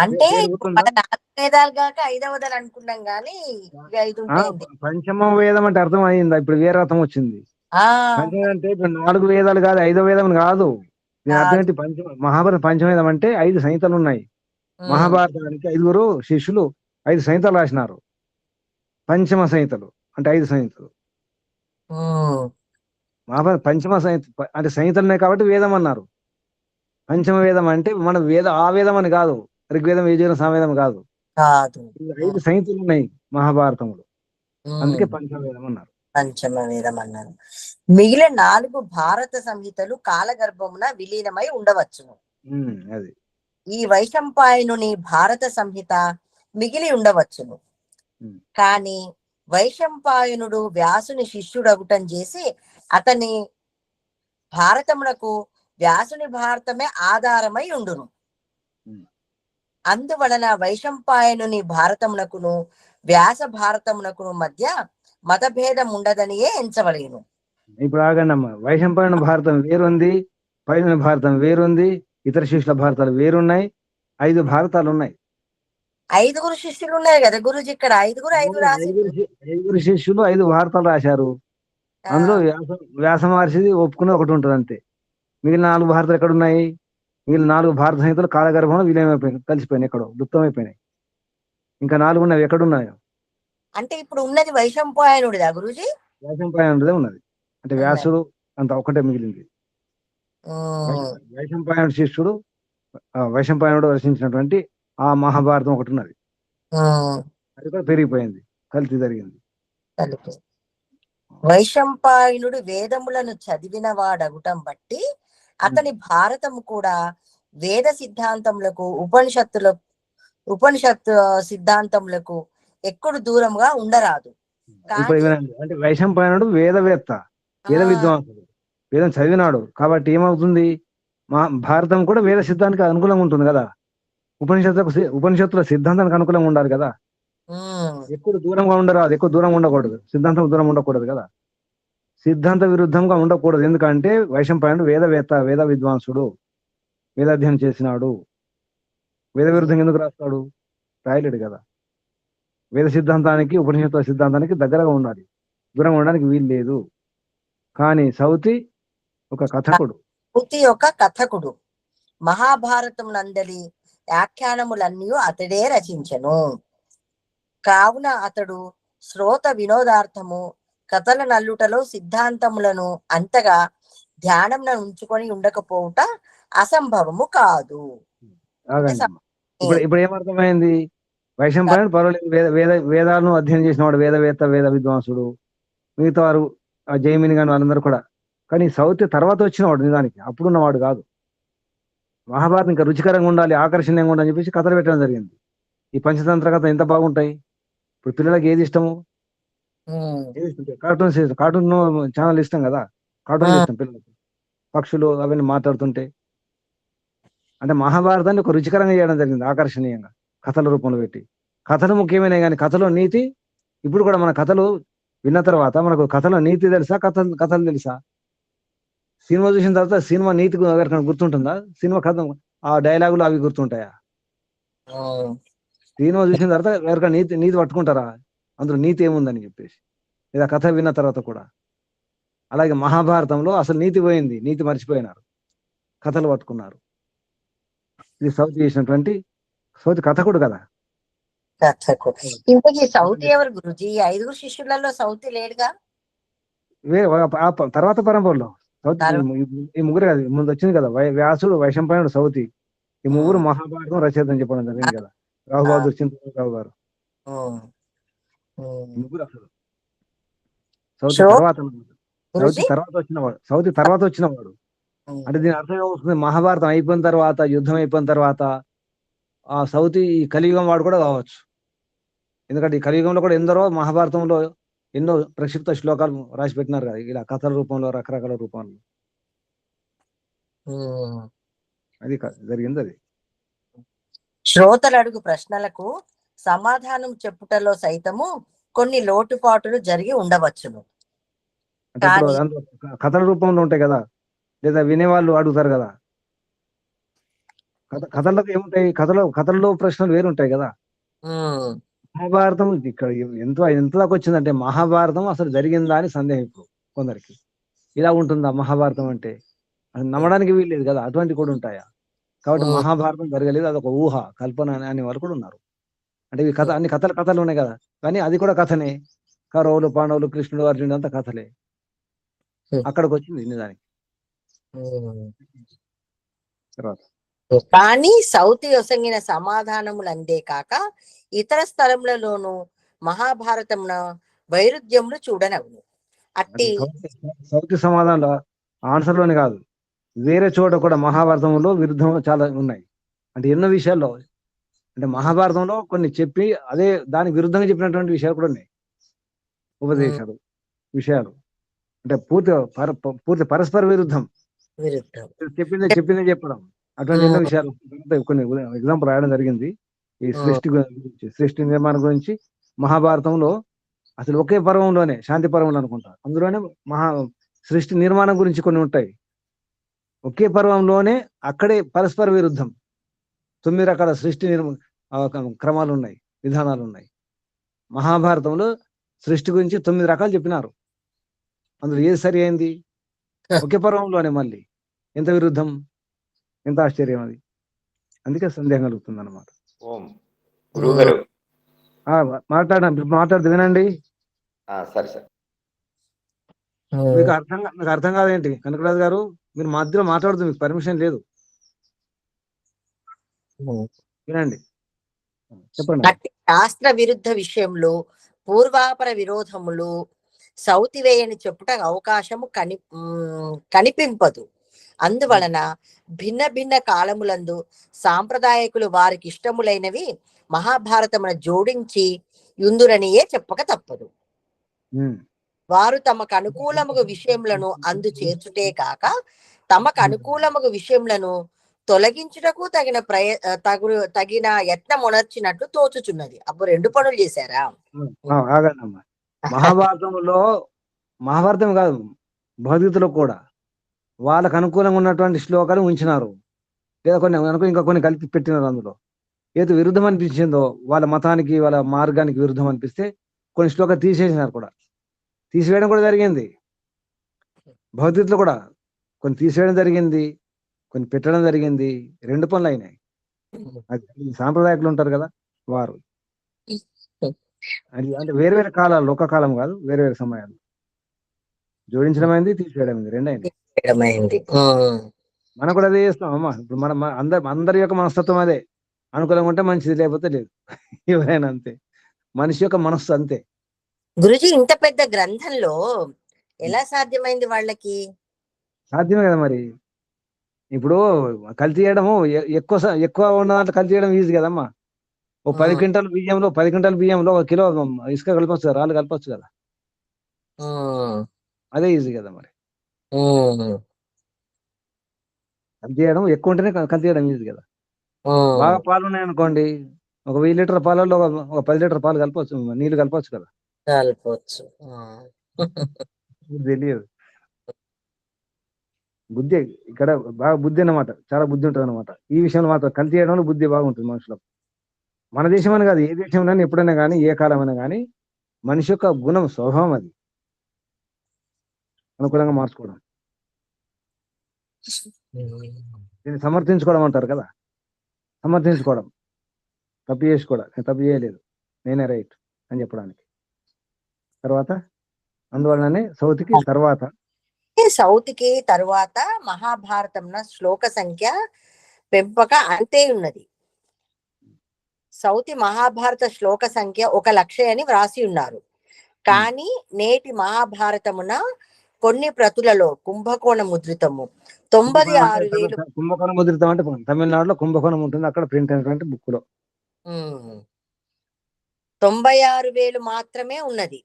అంటే పేరు ఇప్పుడు గుర్తుందా? మన 4 వేదాలు కాక 5వదని అనుకున్నాం గాని ఇవి 5 ఉంటాయండి. పంచమ వేదం అంటే అర్థం అయిందా? ఇప్పుడు వేరే అర్థం వచ్చింది. ఆ పంచమం అంటే ఇప్పుడు 4 వేదాలు కాదు, 5వ వేదం కాదు. దీని అర్థం కాదు. ఏంటి? మహాభారత పంచమవేదం అంటే 5 సంహితలు ఉన్నాయి. ఉమ్, మహాభారతానికి 5గురు శిష్యులు 5 సంహితలు రాసినారు. పంచమ సంహితలు అంటే 5 సంహితలు. ఉమ్, మహాభారత పంచమ సంహిత అంటే సంహితలు ఉన్నాయి కాబట్టి వేదం అన్నారు. పంచమ వేదం అంటే మన ఆ వేదం అని కాదు. ఋగ్వేదం, యజుర్వేదం, సామవేదం కాదు. కాదు. ఈ 5 సంహితలు ఉన్నాయి మహాభారతంలో. అందుకే ఉమ్, పంచమవేదం అన్నారు. పంచమ వేదం అన్నారు. మిగిలిన 4 భారత సంహితలు కాలగర్భమున విలీనమై ఉండవచ్చును. అది ఈ వైశంపాయనుని భారత సంహిత మిగిలి ఉండవచ్చును. ఉమ్. కానీ వైశంపాయనుడు వ్యాసుని శిష్యుడగుటం చేసి అతని భారతమునకు వ్యాసుని భారతమే ఆధారమై ఉండును. ఉమ్. అందువలన వైశంపాయనుని భారతమునకును వ్యాస భారతమునకును మధ్య మతభేదం ఉండదనియే ఎంచవలేను. ఇప్పుడు ఆగండి అమ్మా. వైశంపాయన భారతం వేరుంది, పైన భారతం వేరుంది, ఇతర శిష్యుల భారతాలు వేరున్నాయి. 5 భారతాలు ఉన్నాయి. 5గురు శిష్యులు ఉన్నాయి కదా గురుజీ. ఇక్కడ 5 రాసిండ్రు. ఐదుగురు శిష్యులు 5 భారతాలు రాశారు. ఆ అందులో వ్యాస మహర్షిది ఒప్పుకునే ఒకటి ఉంటుంది అంతే. మిగిలిన 4 భారతాలు ఎక్కడ ఉన్నాయి? మిగిలిన 4 భారత సంహితలు కాలగర్భంలో విలీనమైపోయినాయి, కలిసిపోయినాయి, ఎక్కడో లుప్తమైపోయినాయి. ఇంకా 4 ఉన్నాయి, ఎక్కడున్నాయో. అంటే ఇప్పుడు ఉన్నది వైశంపాయనుడిదా గురుజీ? వైశంపాయనుడిదే ఉన్నది. అంటే ఉన్నది. వ్యాసుడు అంత ఒకటే మిగిలింది. ఉమ్, వైశంపాయనుడు శిష్యుడు, వైశంపాయనుడు రచించినటువంటి ఆ మహాభారతం ఒకటి ఉన్నది. ఉమ్, అది కూడా పెరిగిపోయింది, కల్తీ జరిగింది. కలిపి వైశంపాయనుడు వేదములను చదివిన వాడగుటం బట్టి అతని భారతము కూడా వేద సిద్ధాంతములకు ఉపనిషత్తు సిద్ధాంతములకు ఎక్కువ దూరంగా ఉండరాదు. ఇప్పుడు కానీ ఏమైంది అంటే వైశంపాయనుడు వేదవేత్త, వేద విద్వాంసుడు, వేదం చదివినాడు. కాబట్టి ఏమవుతుంది? మా భారతం కూడా వేద సిద్ధాంతానికి అనుకూలంగా ఉంటుంది కదా. ఉపనిషత్తుల సిద్ధాంతానికి అనుకూలంగా ఉండాలి కదా. ఎక్కువ దూరంగా ఉండరాదు, ఎక్కువ దూరం ఉండకూడదు, సిద్ధాంతం దూరం ఉండకూడదు కదా. సిద్ధాంత విరుద్ధంగా ఉండకూడదు. ఎందుకంటే వైశంపాయనుడు వేదవేత్త, వేద విద్వాంసుడు, వేదాధ్యయనం చేసినాడు. వేద విరుద్ధంగా ఎందుకు రాస్తాడు? రాయలేడు కదా. వేద సిద్ధాంతానికి, ఉపనిషత్తుల సిద్ధాంతానికి దగ్గరగా ఉండాలి, దూరంగా ఉండడానికి వీలు లేదు. కానీ సౌతి ఒక కథకుడు. పూర్తి ఒక కథకుడు. మహాభారతం నందలి వ్యాఖ్యానములన్నీ అతడే రచించెను. కావున అతడు శ్రోత వినోదార్థము కథల నల్లుటలో సిద్ధాంతములను అంతగా ధ్యానం ఉంచుకొని ఉండకపోవుట అసంభవము కాదు. ఆగండి అమ్మ. ఇప్పుడు ఏమర్థమైంది? వైశంపాయనుడు పర్వాలేదు, వేదాలను అధ్యయనం చేసిన వాడు, వేదవేత్త, వేద విద్వాంసుడు. మిగతా వారు జైమిని గాని వాళ్ళందరూ కూడా. కానీ సౌతి తర్వాత వచ్చినవాడు, నిజానికి అప్పుడున్నవాడు కాదు. మహాభారతం ఇంకా రుచికరంగా ఉండాలి, ఆకర్షణీయంగా ఉండాలని చెప్పేసి కథలు పెట్టడం జరిగింది. ఈ పంచతంత్ర కథ ఎంత బాగుంటాయి. ఇప్పుడు పిల్లలకి ఏది ఇష్టము? ఏది ఇష్టం? కార్టూన్ ఛానల్ ఇష్టం కదా. కార్టూన్ ఇష్టం పిల్లలకి, పక్షులు అవన్నీ మాట్లాడుతుంటే. అంటే మహాభారతాన్ని ఒక రుచికరంగా చేయడం జరిగింది, ఆకర్షణీయంగా కథల రూపంలో పెట్టి. కథలు ముఖ్యమైన కానీ కథలో నీతి. ఇప్పుడు కూడా మన కథలు విన్న తర్వాత మనకు కథలో నీతి తెలుసా, కథలు తెలుసా? సినిమా చూసిన తర్వాత సినిమా నీతి ఎవరికైనా గుర్తుంటుందా? సినిమా కథ ఆ డైలాగులు అవి గుర్తుంటాయా? సినిమా చూసిన తర్వాత ఎవరికైనా నీతి పట్టుకుంటారా? అందులో నీతి ఏముందని చెప్పేసి, లేదా కథ విన్న తర్వాత కూడా. అలాగే మహాభారతంలో అసలు నీతి పోయింది, నీతి మర్చిపోయినారు, కథలు పట్టుకున్నారు. ఇది సౌతి చేసినటువంటి సౌతి కథకుడు కదా. ఇంతకీ సౌతి ఎవరు గురుజీ? 5 శిష్యులలో సౌతి లేడుగా. తర్వాత పరంపరలో సౌతి ఈ ముగ్గురు కదా. ముందు వచ్చింది కదా, వ్యాసుడు, వైశంపాయనుడు, సౌతి. ఈ ముగ్గురు మహాభారతం రచయిత అని చెప్పడం జరిగింది కదా. రావు బహదూర్ చింతరావు గారు ముగ్గురు అసలు సౌతి తర్వాత వచ్చినవాడు. అంటే దీని అర్థం ఏమవుతుంది, మహాభారతం అయిపోయిన తర్వాత, యుద్ధం అయిపోయిన తర్వాత ఆ సౌతి ఈ కలియుగం వాడు కూడా కావచ్చు. ఎందుకంటే ఈ కలియుగంలో కూడా ఎందరో మహాభారతంలో ఎన్నో ప్రక్షిప్త శ్లోకాలు రాసి పెట్టినారు కదా, ఇలా కథల రూపంలో, రకరకాల రూపంలో. అది జరిగింది. అది శ్రోతలు అడుగు ప్రశ్నలకు సమాధానం చెప్పుటలో సైతము కొన్ని లోటుపాటులు జరిగి ఉండవచ్చును. అంటే ఇప్పుడు కథల రూపంలో ఉంటాయి కదా, లేదా వినేవాళ్ళు అడుగుతారు కదా. కథల్లో ఏముంటాయి, కథల్లో ప్రశ్నలు వేరుంటాయి కదా. మహాభారతం ఇక్కడ ఎంత దాకా వచ్చిందంటే, మహాభారతం అసలు జరిగిందా అని సందేహం ఇప్పుడు కొందరికి. ఇలా ఉంటుందా మహాభారతం అంటే, అది నమ్మడానికి వీల్లేదు కదా. అటువంటి కూడా ఉంటాయా? కాబట్టి మహాభారతం జరగలేదు, అదొక ఊహ, కల్పన అనే వాళ్ళు కూడా ఉన్నారు. అంటే ఈ కథ అన్ని కథలు ఉన్నాయి కదా, కానీ అది కూడా కథనే. కౌరవులు, పాండవులు, కృష్ణుడు, అర్జునుడు అంతా కథలే. అక్కడికి వచ్చింది నిజానికి. కానీ సౌతి యొసంగిన సమాధానములు అందే కాక ఇతర స్థలములలోనూ మహాభారతమున వైరుధ్యములు చూడనవును. అట్టి సౌతి సమాధానాలు ఆన్సర్లోనే కాదు, వేరే చోట కూడా మహాభారతంలో విరుద్ధం చాలా ఉన్నాయి. అంటే ఎన్నో విషయాల్లో, అంటే మహాభారతంలో కొన్ని చెప్పి అదే దానికి విరుద్ధంగా చెప్పినటువంటి విషయాలు కూడా ఉన్నాయి. ఉపదేశాలు, విషయాలు అంటే పూర్తి పరస్పర విరుద్ధం. చెప్పిందే చెప్పడం, అటువంటి ఎన్నో విషయాలు. కొన్ని ఎగ్జాంపుల్ రాయడం జరిగింది. ఈ సృష్టి నిర్మాణం గురించి మహాభారతంలో అసలు ఒకే పర్వంలోనే, శాంతి పర్వంలో అనుకుంటా, అందులోనే సృష్టి నిర్మాణం గురించి కొన్ని ఉంటాయి. ఒకే పర్వంలోనే అక్కడే పరస్పర విరుద్ధం 9 రకాల సృష్టి క్రమాలు ఉన్నాయి, విధానాలు ఉన్నాయి. మహాభారతంలో సృష్టి గురించి 9 రకాలు చెప్పినారు. అందులో ఏది సరి అయింది? ఒకే పర్వంలోనే మళ్ళీ ఎంత విరుద్ధం, ఎంత ఆశ్చర్యం అది. అందుకే సందేహం కలుగుతుంది అన్నమాట. మాట్లాడదు వినండి. మీకు నాకు అర్థం కాదేంటి కనకరాజు గారు? మీరు మధ్యలో మాట్లాడుతూ, మీకు పర్మిషన్ లేదు. వినండి, చెప్పండి. శాస్త్ర విరుద్ధ విషయంలో పూర్వాపర విరోధములు సౌతివేయని చెప్పుట అవకాశము కనిపింపదు. అందువలన భిన్న భిన్న కాలములందు సాంప్రదాయకులు వారికి ఇష్టములైనవి మహాభారతమును జోడించి యుందురనియే చెప్పక తప్పదు. వారు తమకు అనుకూలముగు విషయములను అందు చేర్చుటే కాక తమకు అనుకూలముగు విషయములను తొలగించుటకు తగిన యత్నమునర్చినట్లు తోచుచున్నది. అప్పుడు 2 పనులు చేశారా? మహాభారతం కాదు, భగవద్గీతలో కూడా వాళ్ళకు అనుకూలంగా ఉన్నటువంటి శ్లోకాలు ఉంచినారు, లేదా కొన్ని ఇంకా కొన్ని కలిపి పెట్టినారు. అందులో ఏదో విరుద్ధం అనిపించిందో, వాళ్ళ మతానికి, వాళ్ళ మార్గానికి విరుద్ధం అనిపిస్తే కొన్ని శ్లోకాలు తీసేసినారు కూడా. తీసివేయడం కూడా జరిగింది. భగవద్గీతలో కూడా కొన్ని తీసివేయడం జరిగింది, కొన్ని పెట్టడం జరిగింది. 2 పనులు అయినాయి. సాంప్రదాయకులు ఉంటారు కదా, వారు అంటే వేరు వేరే కాలాల్లో, ఒక కాలం కాదు, వేరే వేరే సమయాలు జోడించడం అయింది, తీసివేయడం అయింది, 2 అయినాయి. మనం కూడా అదే చేస్తాం అమ్మా. ఇప్పుడు మనం అందరి యొక్క మనస్తత్వం అదే. అనుకూలంగా ఉంటే మంచిది, లేకపోతే లేదు. ఎవరైనా అంతే, మనిషి యొక్క మనస్సు అంతే. గురుజీ, ఇంత పెద్ద గ్రంథంలో ఎలా సాధ్యమైంది వాళ్ళకి? సాధ్యమే కదా మరి. ఇప్పుడు కల్తీ చేయడము, ఎక్కువ ఉన్న దాంట్లో కల్తీ చేయడం ఈజీ కదమ్మా. 10 క్వింటాల బియ్యంలో 1 కిలో ఇసుక కలపచ్చు కదా, రాళ్ళు కలపచ్చు కదా. అదే ఈజీ కదా మరి. కల్తీ చేయడం ఎక్కువ ఉంటేనే కల్తీ చేయడం ఈజీ కదా. బాగా పాలు ఉన్నాయి అనుకోండి, ఒక 1000 లీటర్ పాలలో ఒక 10 లీటర్ పాలు కలపచ్చు, నీళ్లు కలపచ్చు కదా. తెలియదు. బుద్ధి ఇక్కడ బాగా బుద్ధి అన్నమాట, చాలా బుద్ధి ఉంటుంది అనమాట. ఈ విషయంలో మాత్రం కల్తీ చేయడంలో బుద్ధి బాగుంటుంది మనుషులకు. మన దేశం అని కాదు, ఏ దేశంలో ఎప్పుడైనా కానీ, ఏ కాలమైనా కానీ, మనిషి యొక్క గుణం, స్వభావం అది అనుకూలంగా మార్చుకోవడం. దీన్ని సమర్థించుకోవడం అంటారు కదా, సమర్థించుకోవడం, తప్పు చేసుకోవడం. నేను తప్పు చేయలేదు, నేనే రైట్ అని చెప్పడానికి. తర్వాత అందువలననే సౌతికి తర్వాత మహాభారతం శ్లోక సంఖ్య పెంపక అంతే ఉన్నది. సౌతి మహాభారత శ్లోక సంఖ్య 1,00,000 అని వ్రాసి ఉన్నారు. కానీ నేటి మహాభారతమున కొన్ని ప్రతులలో కుంభకోణ ముద్రితము 96,000 కుంభకోణం ముద్రితం అంటే తమిళనాడులో కుంభకోణం ఉంటుంది, అక్కడ ప్రింట్ అయినటువంటి బుక్ లో 96,000 మాత్రమే ఉన్నది.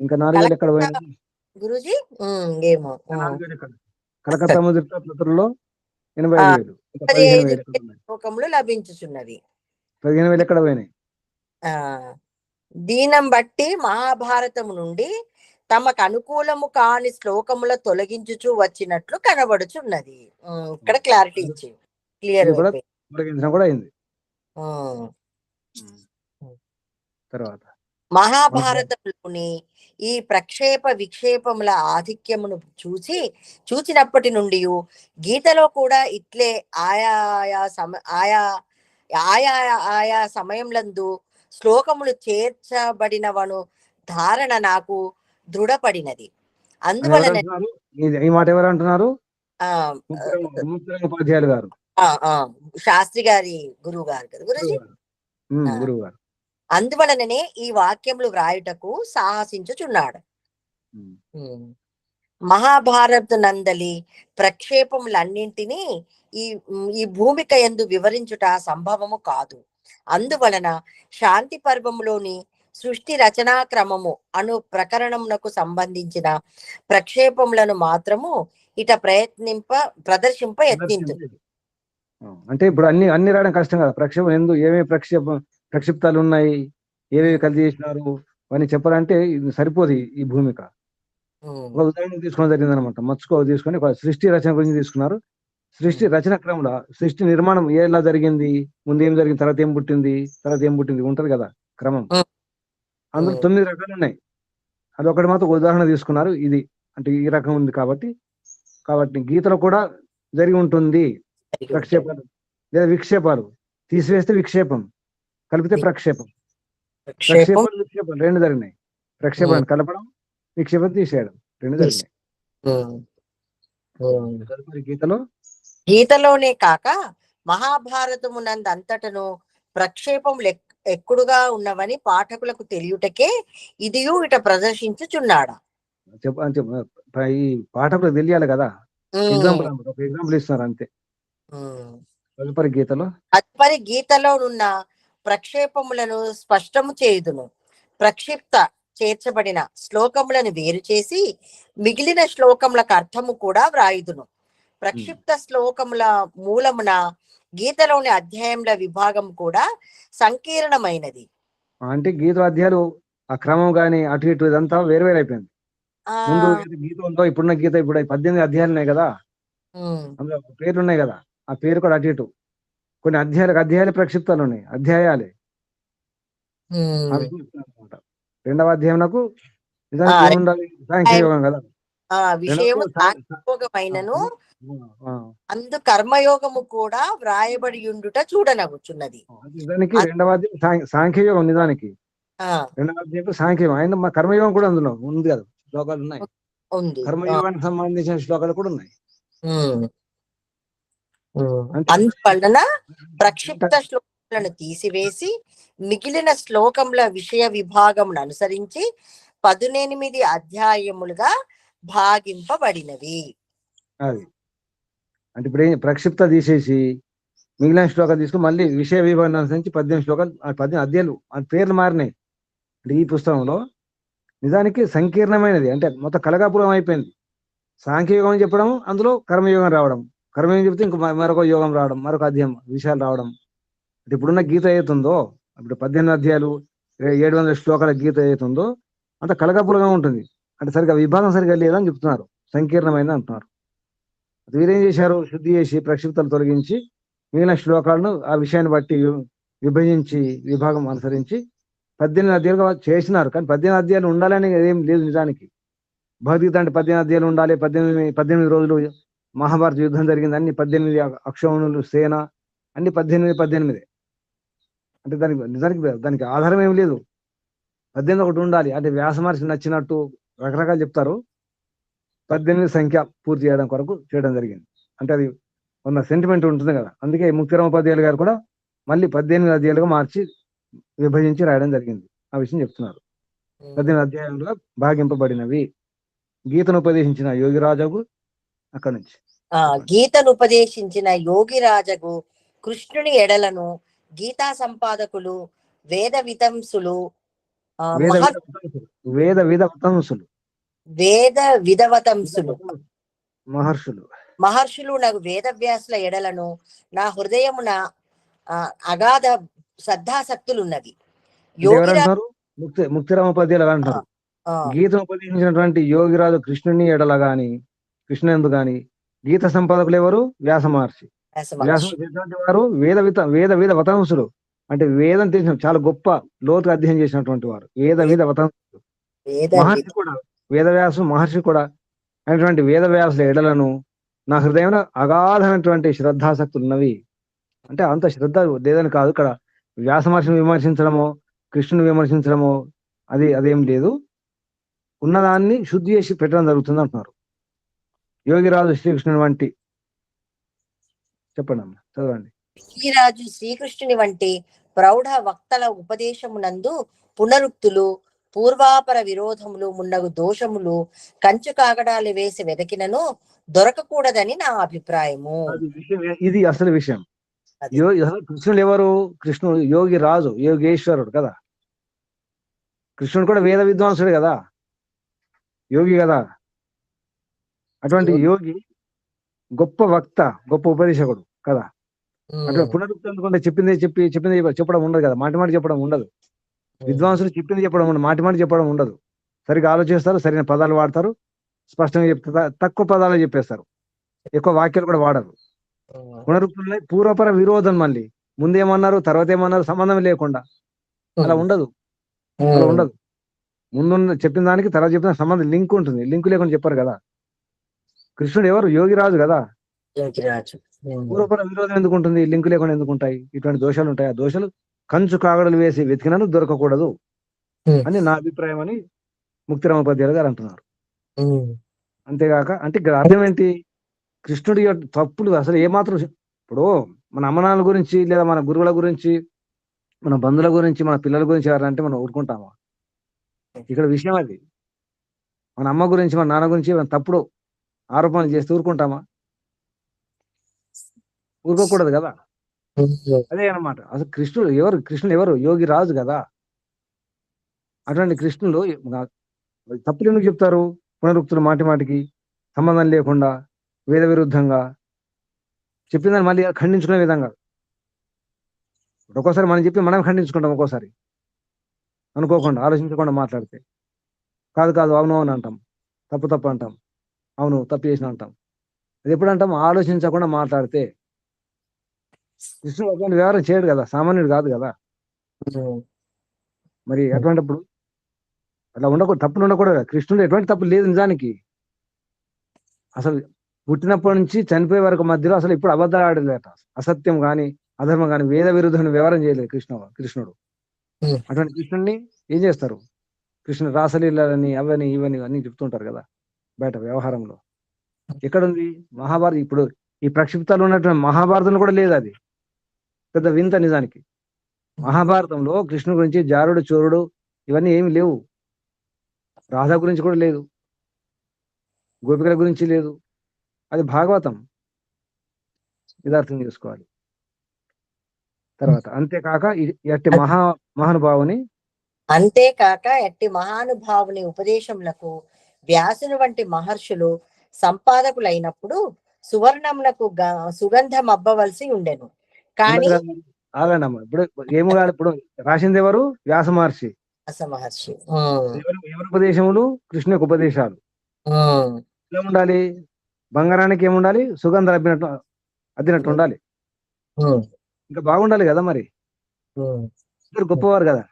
ఇంకా 4,000 ఎక్కడ పోయినాయి గురూజీ? ఏమో. కలకత్తా ముద్రిత ప్రతులలో 85,000, 15,000 శ్లోకములు లభించుచున్నవి. 15,000 ఎక్కడ పోయినాయి? దీనం బట్టి మహాభారతము నుండి తమకు అనుకూలము కాని శ్లోకముల తొలగించుచు వచ్చినట్లు కనబడుచున్నది. ఇక్కడ క్లారిటీ ఇచ్చి క్లియర్ కూడా అయింది. తర్వాత మహాభారతంలోని ఈ ప్రక్షేప విక్షేపముల ఆధిక్యమును చూచినప్పటి నుండి గీతలో కూడా ఇట్లే ఆయా సమయంలందు శ్లోకములు చేర్చబడినవను ధారణ నాకు దృఢపడినది. అందువలన ఈ మాట ఎవరు అంటున్నారు? ఉపాధ్యాయులు గారు, శాస్త్రి గారి గురువు గారు కదా గురుజీ. గురువు గారు అందువలననే ఈ వాక్యములు వ్రాయుటకు సాహసించుచున్నాడు. మహాభారత నందలి ప్రక్షేపములన్నింటినీ ఈ భూమిక యందు వివరించుట సంభవము కాదు. అందువలన శాంతి పర్వములోని సృష్టి రచనా క్రమము అను ప్రకరణమునకు సంబంధించిన ప్రక్షేపములను మాత్రము ఇట ప్రదర్శింప యత్నించు. అంటే ఇప్పుడు అన్ని రాయడం కష్టం కదా. ప్రక్షేపం ఏమేమి ప్రక్షిప్తాలు ఉన్నాయి, ఏవేవి కలిసి చేసినారు అని చెప్పాలంటే ఇది సరిపోదు ఈ భూమిక. ఒక ఉదాహరణ తీసుకోవడం జరిగింది అనమాట. మచ్చుకో తీసుకొని ఒక సృష్టి రచన గురించి తీసుకున్నారు. సృష్టి రచన క్రమంలో సృష్టి నిర్మాణం ఎలా జరిగింది, ముందు ఏం జరిగింది, తర్వాత ఏం పుట్టింది, ఉంటది కదా క్రమం. అందులో 9 రకాలు ఉన్నాయి. అది ఒకటి మాత్రం ఉదాహరణ తీసుకున్నారు. ఇది అంటే ఈ రకం ఉంది కాబట్టి గీతలో కూడా జరిగి ఉంటుంది. ప్రక్షేపాలు లేదా విక్షేపాలు, తీసివేస్తే విక్షేపం, కలిపితే ప్రక్షేపం. విక్షేపం రెండు జరిగినాయి. ప్రక్షేపాన్ని కలపడం, విక్షేపం తీసేయడం రెండు జరిగినాయి గీతలోనే కాక మహాభారతమునందంతటను ప్రక్షేపములు ఎక్కుడుగా ఉన్నవని పాఠకులకు తెలియుటకే ఇదియు ఇట ప్రదర్శించుచున్నాడా. ఈ పాఠకులకు తెలియాలి కదా. ఎగ్జాంపుల్ ఇస్తున్నారు అంతే. తదుపరి గీతలో ఉన్న ప్రక్షేపములను స్పష్టము చేయుదును. ప్రక్షిప్త చేర్చబడిన శ్లోకములను వేరు చేసి మిగిలిన శ్లోకములకు అర్థము కూడా వ్రాయుదును. ప్రక్షిప్త శ్లోకముల మూలమున గీతలోని అధ్యాయముల విభాగం కూడా సంకీర్ణమైనది. అంటే గీత అధ్యాయాలు ఆ క్రమం గాని అటు ఇటు ఇదంతా వేరు వేరు అయిపోయింది. ముందు గీత ఉందో ఇప్పుడున్న గీత ఇప్పుడు 18 అధ్యాయాలు ఉన్నాయి కదా, అందులో పేర్లు ఉన్నాయి కదా, ఆ పేరు కూడా అటు ఇటు. కొన్ని అధ్యాయాలు ప్రక్షిప్తాలు ఉన్నాయి, అధ్యాయాలే. రెండవ అధ్యాయం నాకు సాంఖ్యయోగం కదా, విషయము అందు కర్మయోగము కూడా వ్రాయబడి ఉండుట చూడనగుచున్నది. నిజానికి రెండవ అధ్యాయం సాంఖ్యయోగం, నిజానికి రెండవ అధ్యాయం సాంఖ్యయోగం. ఆయన కర్మయోగం కూడా అందులో ఉంది కదా, శ్లోకాలు ఉన్నాయి. కర్మయోగానికి సంబంధించిన శ్లోకాలు కూడా ఉన్నాయి. అందువలన ప్రక్షిప్త శ్లోకాలను తీసివేసి మిగిలిన శ్లోకముల విషయ విభాగమును అనుసరించి 18 అధ్యాయములుగా భాగింపబడినవి. అది అంటే ఇప్పుడు ప్రక్షిప్త తీసేసి మిగిలిన శ్లోకాలు తీసుకుని మళ్ళీ విషయ విభాగం అనుసరించి 18 శ్లోకాలు, 18 అధ్యాయాలు పేర్లు మారినాయి. అంటే ఈ పుస్తకంలో నిజానికి సంకీర్ణమైనది, అంటే మొత్తం కలగాపురం అయిపోయింది. సాంఖ్యయోగం అని చెప్పడం, అందులో కర్మయోగం రావడం, కర్మయోగం చెప్తే ఇంకో మరొక యోగం రావడం, మరొక అధ్యాయం విషయాలు రావడం. అంటే ఇప్పుడున్న గీత ఏతుందో, ఇప్పుడు 18 అధ్యాయాలు 700 శ్లోకాల గీత ఏతుందో అంత కలగాపురంగా ఉంటుంది. అంటే సరిగా విభాగం సరిగా లేదని చెప్తున్నారు, సంకీర్ణమైనది అంటున్నారు. వీరేం చేశారు, శుద్ధి చేసి ప్రక్షిప్తలు తొలగించి మిగిలిన శ్లోకాలను ఆ విషయాన్ని బట్టి విభజించి విభాగం అనుసరించి 18 అధ్యాయులుగా చేసినారు. కానీ 18 అధ్యాయాలు ఉండాలని ఏం లేదు నిజానికి. భగవద్గీత అంటే 18 అధ్యాయాలు ఉండాలి, 18 రోజులు మహాభారత యుద్ధం జరిగింది, అన్ని 18 అక్షౌణులు, సేన అన్ని 18 అంటే దానికి ఆధారం ఏం లేదు. 18 ఒకటి ఉండాలి. అంటే వ్యాస మహర్షి నచ్చినట్టు రకరకాలు చెప్తారు. 18 సంఖ్య పూర్తి చేయడం కొరకు చేయడం జరిగింది. అంటే అది ఉన్న సెంటిమెంట్ ఉంటుంది కదా. అందుకే ముక్తిరామోపాధ్యాయులు గారు కూడా మళ్ళీ 18 అధ్యాయాలుగా మార్చి విభజించి రాయడం జరిగింది. ఆ విషయం చెప్తున్నారు. 18 అధ్యాయంలో భాగింపబడినవి. గీతను ఉపదేశించిన యోగిరాజుకు అక్కడి నుంచి గీతను ఉపదేశించిన యోగిరాజగు కృష్ణుని ఎడలను గీతా సంపాదకులు, వేద వితంసులు, వేద విధవతంసులు వేద విధవతంసులు మహర్షులు నాకు వేదవ్యాసుల ఎడలను నా హృదయమున అగాధ శ్రద్ధాసక్తులున్నవి. యోగిరాజు ముక్తిరామోపాధ్యాయులు అంటారు. గీతను ఉపదేశించినటువంటి యోగిరాజు కృష్ణుని ఎడల గాని, కృష్ణునందు గాని గీత సంపాదకులు ఎవరు? వ్యాస మహర్షి. వారు వేద విధ వతంసులు, అంటే వేదం తెలిసిన చాలా గొప్ప లోతుగా అధ్యయనం చేసినటువంటి వారు. వేద విధ వతంసులు. మహర్షి కూడా వేదవ్యాసు మహర్షి కూడా అయినటువంటి వేదవ్యాసుల ఎడలను నా హృదయంలో అగాధమైనటువంటి శ్రద్ధాసక్తులు ఉన్నవి. అంటే అంత శ్రద్ధ లేదని కాదు, ఇక్కడ వ్యాస మహర్షిని విమర్శించడమో కృష్ణుని విమర్శించడమో అదేం లేదు. ఉన్నదాన్ని శుద్ధి చేసి పెట్టడం జరుగుతుంది అంటున్నారు. యోగిరాజు శ్రీకృష్ణుని వంటి చెప్పండి అమ్మ, చదవండి. యోగిరాజు శ్రీకృష్ణుని వంటి ప్రౌఢ వక్తల ఉపదేశమునందు పునరుక్తులు, పూర్వాపర విరోధములు, మున్నగు దోషములు కంచు కాగడాలు వేసి వెదకినను దొరకకూడదని నా అభిప్రాయము. ఇది అసలు విషయం. కృష్ణుడు ఎవరు? కృష్ణుడు యోగి రాజు, యోగేశ్వరుడు కదా. కృష్ణుడు కూడా వేద విద్వాంసుడు కదా, యోగి కదా. అటువంటి యోగి గొప్ప వక్త, గొప్ప ఉపదేశకుడు కదా. అటు పునరుక్తి అనుకుంటే చెప్పింది చెప్పడం ఉండదు కదా, మాటి మాట చెప్పడం ఉండదు. విద్వాంసులు చెప్పింది చెప్పడం ఉండదు, మాటి మాట చెప్పడం ఉండదు. సరిగ్గా ఆలోచిస్తారు, సరైన పదాలు వాడతారు, స్పష్టంగా చెప్తారు, తక్కువ పదాలు చెప్పేస్తారు, ఎక్కువ వాక్యాలు కూడా వాడరు. పునరుక్తులు పూర్వపర విరోధం, మళ్ళీ ముందేమన్నారు తర్వాత ఏమన్నారు సంబంధం లేకుండా అలా ఉండదు. ముందున్న చెప్పిన దానికి తర్వాత చెప్పిన సంబంధం లింక్ ఉంటుంది. లింక్ లేకుండా చెప్పారు కదా. కృష్ణుడు ఎవరు? యోగిరాజు కదా. పూర్వపర విరోధం ఎందుకు ఉంటుంది? లింక్ లేకుండా ఎందుకు ఉంటాయి? ఇటువంటి దోషాలు ఉంటాయి. ఆ దోషాలు కంచు కాగడలు వేసి వెతికినను దొరకకూడదు అని నా అభిప్రాయం అని ముక్తిరామోపాధ్యాయులు గారు అంటున్నారు. అంతేగాక అంటే ఇక్కడ అర్థం ఏంటి? కృష్ణుడి యొక్క తప్పులు అసలు ఏమాత్రం, ఇప్పుడు మన అమ్మనాన్నల గురించి లేదా మన గురువుల గురించి, మన బంధువుల గురించి, మన పిల్లల గురించి ఎవరంటే మనం ఊరుకుంటామా? ఇక్కడ విషయం అది. మన అమ్మ గురించి, మన నాన్న గురించి తప్పుడు ఆరోపణలు చేస్తే ఊరుకుంటామా? ఊరుకోకూడదు కదా. అదే అన్నమాట. అసలు కృష్ణుడు ఎవరు? యోగి రాజు కదా. అటువంటి కృష్ణుడు తప్పులు ఎందుకు చెప్తారు? పునరుక్తులు మాటి మాటికి సంబంధం లేకుండా వేద విరుద్ధంగా చెప్పిందని మళ్ళీ ఖండించుకునే విధంగా. ఒక్కోసారి మనం చెప్పి మనం ఖండించుకుంటాం, ఒక్కోసారి అనుకోకుండా ఆలోచించకుండా మాట్లాడితే. కాదు అవును అని అంటాం, తప్పు అంటాం, అవును తప్పు చేసిన అంటాం. అది ఎప్పుడు అంటాం? ఆలోచించకుండా మాట్లాడితే. కృష్ణుడు అటువంటి వ్యవహారం చేయడు కదా, సామాన్యుడు కాదు కదా. మరి అటువంటిప్పుడు అట్లా ఉండకూడదు, తప్పులు ఉండకూడదు. కృష్ణుడు ఎటువంటి తప్పు లేదు నిజానికి. అసలు పుట్టినప్పటి నుంచి చనిపోయే వరకు మధ్యలో అసలు ఇప్పుడు అబద్ధాలు ఆడలేట, అసత్యం కానీ అధర్మం కానీ వేద విరుద్ధమైన వ్యవహారం చేయలేదు కృష్ణుడు. అటువంటి కృష్ణుడిని ఏం చేస్తారు? కృష్ణుడు రాసలీలని అవని ఇవని అన్ని చెప్తుంటారు కదా బయట వ్యవహారంలో. ఎక్కడుంది మహాభారతం? ఇప్పుడు ఈ ప్రక్షిప్తాలు ఉన్నటువంటి మహాభారతంలో కూడా లేదు. అది పెద్ద వింత నిజానికి. మహాభారతంలో కృష్ణుడి గురించి జారుడు చోరుడు ఇవన్నీ ఏమి లేవు. రాధా గురించి కూడా లేదు, గోపికల గురించి లేదు. అది భాగవతం, ఇది అర్థం చేసుకోవాలి. తర్వాత అంతేకాక ఎట్టి మహానుభావుని ఉపదేశములకు వ్యాసుని వంటి మహర్షులు సంపాదకులైనప్పుడు సువర్ణములకు సుగంధం అబ్బవలసి ఉండెను. కానీ ఆగండమ్మా, ఇప్పుడు ఏమో కాదు. ఇప్పుడు రాసింది ఎవరు? వ్యాస మహర్షి. ఎవరి ఉపదేశములు? కృష్ణ యొక్క ఉపదేశాలు. ఎలా ఉండాలి? బంగారానికి ఏముండాలి? సుగంధం అద్దినట్టు ఉండాలి. ఇంకా బాగుండాలి కదా. మరి ఇద్దరు గొప్పవారు కదా,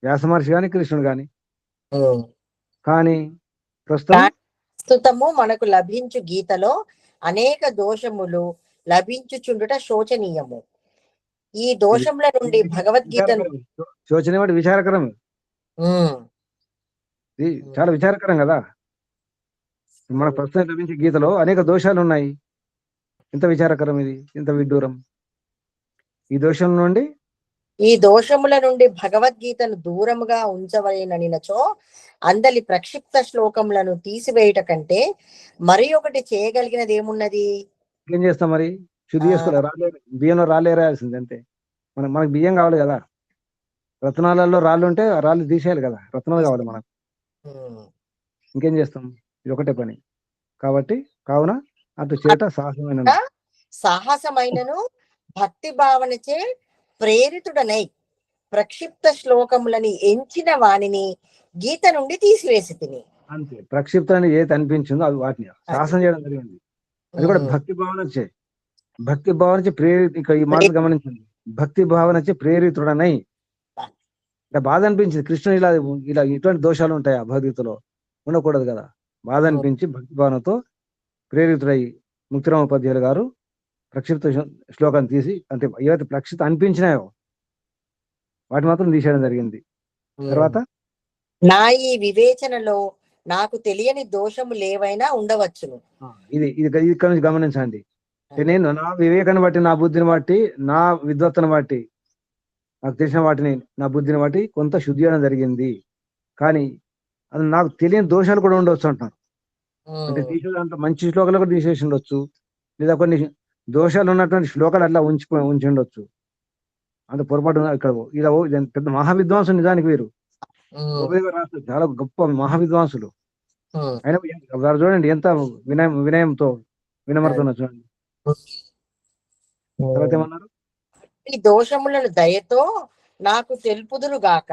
వ్యాస మహర్షి గాని కృష్ణుడు గాని. కానీ ప్రస్తుతము మనకు లభించు గీతలో అనేక దోషములు లభించుచుండుట శోచనీయము. ఈ దోషముల నుండి భగవద్గీత శోచనీయం అంటే విచారకరం, చాలా విచారకరం కదా. మన ప్రస్తుతం లభించే గీతలో అనేక దోషాలు ఉన్నాయి. ఎంత విచారకరం ఇది, ఎంత విడ్డూరం. ఈ దోషం నుండి ఈ దోషముల నుండి భగవద్గీతను దూరముగా ఉంచవలెననినచో అందలి ప్రక్షిప్త శ్లోకములను తీసివేయుట కంటే మరి ఒకటి చేయగలిగినది ఏమున్నది? ఏం చేస్తాం మరి? శుద్ధి చేసుకోవాలి. బియ్యంలో రాళ్ళు ఏరాల్సింది అంతే. మనకు బియ్యం కావాలి కదా, రత్నాలలో రాళ్ళు ఉంటే ఆ రాళ్ళు తీసేయాలి కదా, రత్నాలు కావాలి మనకు. ఇంకేం చేస్తాం? ఇది ఒకటే పని. కాబట్టి కావున అటు చేట సాహసమైనను భక్తి భావనచే ప్రేరితుడనై ప్రక్షిప్త శ్లోకములని ఎంచిన వాణిని గీత నుండి తీసివేసి తిని. అంతే. ప్రక్షిప్తాన్ని ఏది అనిపించిందో అది వాటిని సాహసం చేయడం జరిగింది. అది కూడా భక్తి భావన వచ్చే, భక్తి భావన వచ్చి ఇక ఈ మాట గమనించండి, భక్తి భావన వచ్చి ప్రేరితుడనై. అంటే బాధ అనిపించింది, కృష్ణుడు ఇలా ఇలా ఇటువంటి దోషాలు ఉంటాయా భగవద్గీతలో, ఉండకూడదు కదా. బాధ అనిపించి భక్తి భావనతో ప్రేరితుడై ముక్తిరామోపాధ్యాయులు గారు ప్రక్షిప్త శ్లోకాన్ని తీసి, అంటే ఏవైతే ప్రక్షిప్త అనిపించినాయో వాటి మాత్రం తీసేయడం జరిగింది. తర్వాత నా ఈ వివేచనలో నాకు తెలియని దోషము లేవైనా ఉండవచ్చును. ఇది ఇక్కడ నుంచి గమనించండి. నేను నా వివేకాన్ని బట్టి, నా బుద్ధిని బట్టి, నా విద్వత్తును బట్టి, నాకు తెలిసిన వాటిని, నా బుద్ధిని బట్టి కొంత శుద్ధి చేయడం జరిగింది. కానీ అది నాకు తెలియని దోషాలు కూడా ఉండవచ్చు అంటున్నారు. అంటే తీసేదంటే మంచి శ్లోకాలు కూడా తీసేసి ఉండొచ్చు, లేదా కొన్ని దోషాలు ఉన్నటువంటి శ్లోకాలు అట్లా ఉంచి ఉండొచ్చు. అంత పొరపాటు ఇక్కడ ఇలా పెద్ద మహావిద్వాంసులు నిజానికి వీరు చాలా గొప్ప మహావిద్వాంసులు. అయినా వారు చూడండి ఎంత వినయంతో వినమ్రతను చూడండి. తర్వాత ఏమన్నారు? ఈ దోషములను దయతో నాకు తెలుపుదురు గాక,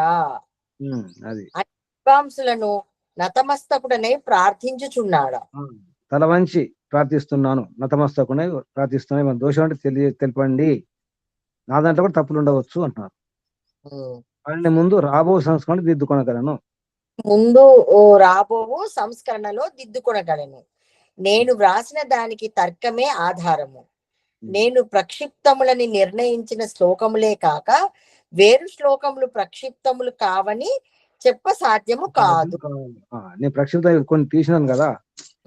అది విద్వాంసులను నతమస్తకుడనే ప్రార్థించుచున్నాడు. తల వంచి ప్రార్థిస్తున్నాను, నతమస్తకునే ప్రార్థిస్తున్నాను, మన దోషం అంటే తెలపండి, నా దాంట్లో కూడా తప్పులు ఉండవచ్చు అంటున్నారు. ఆయన ముందు రాబో సంస్కరణ దిద్దుకొనగలను, ముందు రాబోవు సంస్కరణలో దిద్దుకొనగలను. నేను వ్రాసిన దానికి తర్కమే ఆధారము. నేను ప్రక్షిప్తములని నిర్ణయించిన శ్లోకములే కాక వేరు శ్లోకములు ప్రక్షిప్తములు కావని చెప్ప సాధ్యము కాదు. నేను ప్రక్షిప్త కొన్ని తీసినాను కదా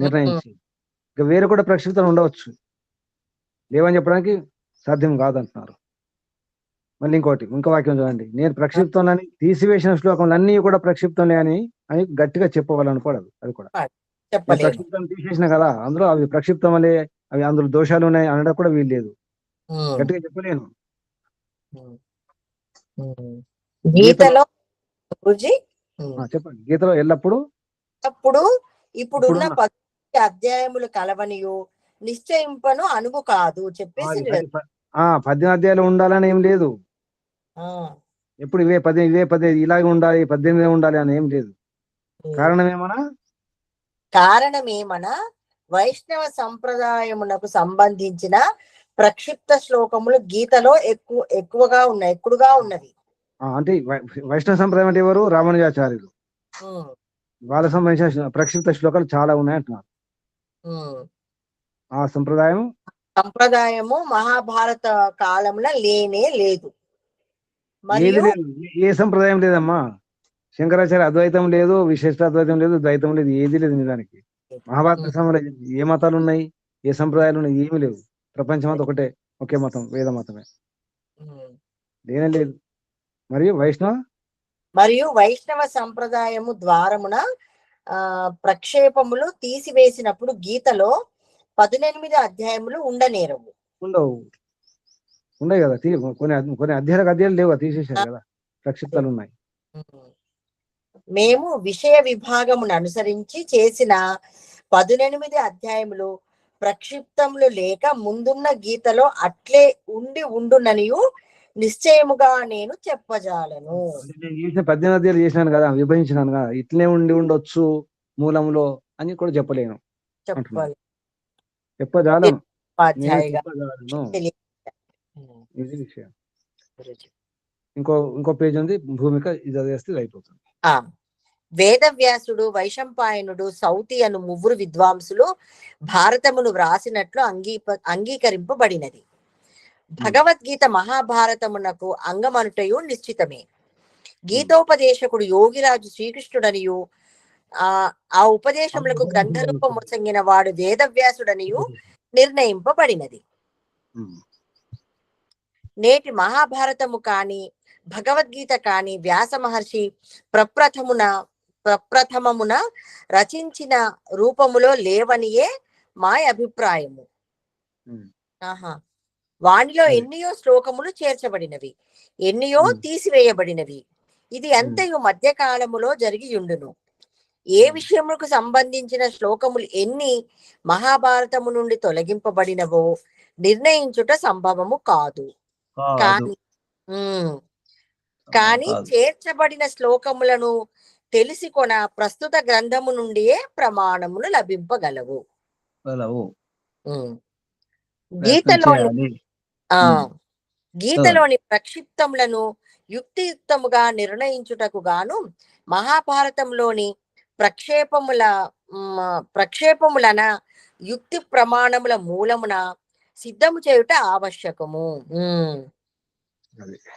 నిర్ణయించి, ఇక వేరు కూడా ప్రక్షిప్తం ఉండవచ్చు, లేవని చెప్పడానికి సాధ్యం కాదంటున్నారు. మళ్ళీ ఇంకో వాక్యం చూడండి, నేను ప్రక్షిప్తంలోని తీసివేసిన శ్లోకములు అన్ని కూడా ప్రక్షిప్తంలే అని గట్టిగా చెప్పవాలనుకోవడం. అది కూడా ప్రక్షిప్తం తీసేసిన కదా, అందులో అవి ప్రక్షిప్తం వల్లే, అవి అందులో దోషాలు ఉన్నాయి అనడం కూడా వీలు లేదు, గట్టిగా చెప్పలేను. గీతలో చెప్పండి. గీతలో ఎల్లప్పుడు ఇప్పుడున్న 10 అధ్యాయములు కలవనియు నిశ్చయింపను అనువు కాదు చెప్పేసి 18 అధ్యాయాలు ఉండాలని ఏం లేదు. ఎప్పుడు ఇవే 10 ఇలాగే ఉండాలి, 18 ఉండాలి అని ఏం లేదు. కారణమేమనా వైష్ణవ సంప్రదాయమునకు సంబంధించిన ప్రక్షిప్త శ్లోకములు గీతలో ఎక్కువగా ఉన్నవి. అంటే వైష్ణవ సంప్రదాయం అంటే ఎవరు? రామానుజాచార్యులు. వాళ్ళకి సంబంధించిన ప్రక్షిప్త శ్లోకాలు చాలా ఉన్నాయి అంటున్నారు. ఆ సంప్రదాయము మహాభారత కాలంలో లేనే లేదు. ఏ సంప్రదాయం లేదమ్మా. శంకరాచార్య అద్వైతం లేదు, విశిష్ట అద్వైతం లేదు, ద్వైతం లేదు, ఏది లేదు. నిజానికి మహాభారత సమయంలో ఏ మతాలు ఉన్నాయి, ఏ సంప్రదాయాలు ఉన్నాయి? ఏమి లేవు. ప్రపంచం అంతా ఒకే మతం, వేద మతమే, లేనే లేదు. మరియు వైష్ణవ సంప్రదాయము ద్వారమున ప్రక్షేపములు తీసివేసినప్పుడు గీతలో 18 అధ్యాయములు ఉండవు కదా. కొన్ని అధ్యాయాలు లేవు, తీసేశారు కదా, ప్రక్షిప్తాలు ఉన్నాయి. మేము విషయ విభాగమును అనుసరించి చేసిన 18 అధ్యాయములు ప్రక్షిప్తములు లేక ముందున్న గీతలో అట్లే ఉండుననియు నిశ్చయముగా నేను చెప్పజాలను. 18 అధ్యాయాలు చేసినాను కదా, విభజించినాను కదా, ఇట్లనే ఉండొచ్చు మూలంలో అని కూడా చెప్పలేను, చెప్పజాలను. ఇది విషయం. ఇంకో పేజ్ ఉంది, భూమిక, ఇది చదివేస్తే అయిపోతుంది. వేదవ్యాసుడు, వైశంపాయనుడు, సౌతి అను 3 విద్వాంసులు భారతమును వ్రాసినట్లు అంగీకరింపబడినది. భగవద్గీత మహాభారతమునకు అంగమనుటయు నిశ్చితమే. గీతోపదేశకుడు యోగిరాజు శ్రీకృష్ణుడనియు ఆ ఉపదేశములకు గ్రంథరూపం మొసంగిన వాడు వేదవ్యాసుడనియు నిర్ణయింపబడినది. నేటి మహాభారతము కాని భగవద్గీత కాని వ్యాస మహర్షి ప్రప్రథమమున రచించిన రూపములో లేవనియే మా అభిప్రాయము. ఆహా వానిలో ఎన్నియో శ్లోకములు చేర్చబడినవి, ఎన్నియో తీసివేయబడినవి. ఇది అంతయు మధ్యకాలములో జరిగియుండును. ఏ విషయములకు సంబంధించిన శ్లోకములు ఎన్ని మహాభారతము నుండి తొలగింపబడినవో నిర్ణయించుట సంభవము కాదు. కానీ చేర్చబడిన శ్లోకములను తెలిసికొన ప్రస్తుత గ్రంథము నుండియే ప్రమాణములు లభింపగలవు. గీతలోని ప్రక్షిప్తములను యుక్తియుక్తముగా నిర్ణయించుటకు గాను మహాభారతంలోని ప్రక్షేపములన యుక్తి ప్రమాణముల మూలమున సిద్ధము చేయుట ఆవశ్యకము.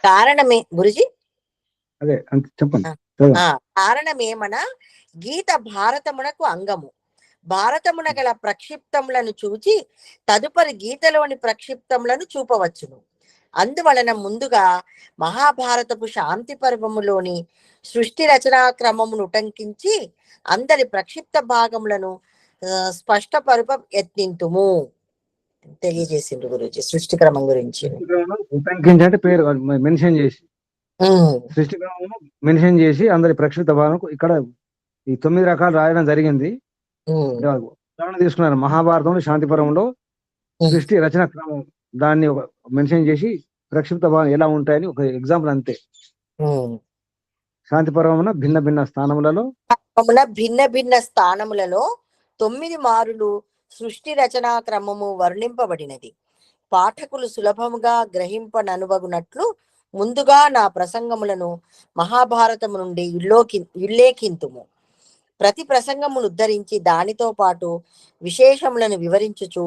కారణమే గురుజీ కారణమేమన గీత భారతమునకు అంగము. భారతమున గల ప్రక్షిప్తములను చూచి తదుపరి గీతలోని ప్రక్షిప్తములను చూపవచ్చును. అందువలన ముందుగా మహాభారతపు శాంతి పర్వములోని సృష్టి రచనా క్రమమును ఉటంకించి అందరి ప్రక్షిప్త భాగములను స్పష్టపరుప యత్నింతుము తెలియజేసిండు గురుజీ. సృష్టి క్రమం గురించి ఉటంకించంటే పేరు మెన్షన్ చేసి, సృష్టి క్రమము మెన్షన్ చేసి అందరి ప్రక్షిప్త భాగం ఇక్కడ ఈ 9 రకాలు రాయడం జరిగింది. ఉదాహరణ తీసుకున్నారు మహాభారతంలో శాంతి పర్వంలో సృష్టి రచన క్రమం దాన్ని మెన్షన్ చేసి ప్రక్షిప్త భాగం ఎలా ఉంటాయని ఒక ఎగ్జాంపుల్ అంతే. శాంతి పర్వమున భిన్న భిన్న స్థానములలో 9 మారులు సృష్టి రచనా క్రమము వర్ణింపబడినది. పాఠకులు సులభముగా గ్రహింపననువగునట్లు ముందుగా నా ప్రసంగములను మహాభారతము నుండి ఉల్లేఖింతుము. ప్రతి ప్రసంగమును ఉద్ధరించి దానితో పాటు విశేషములను వివరించుచు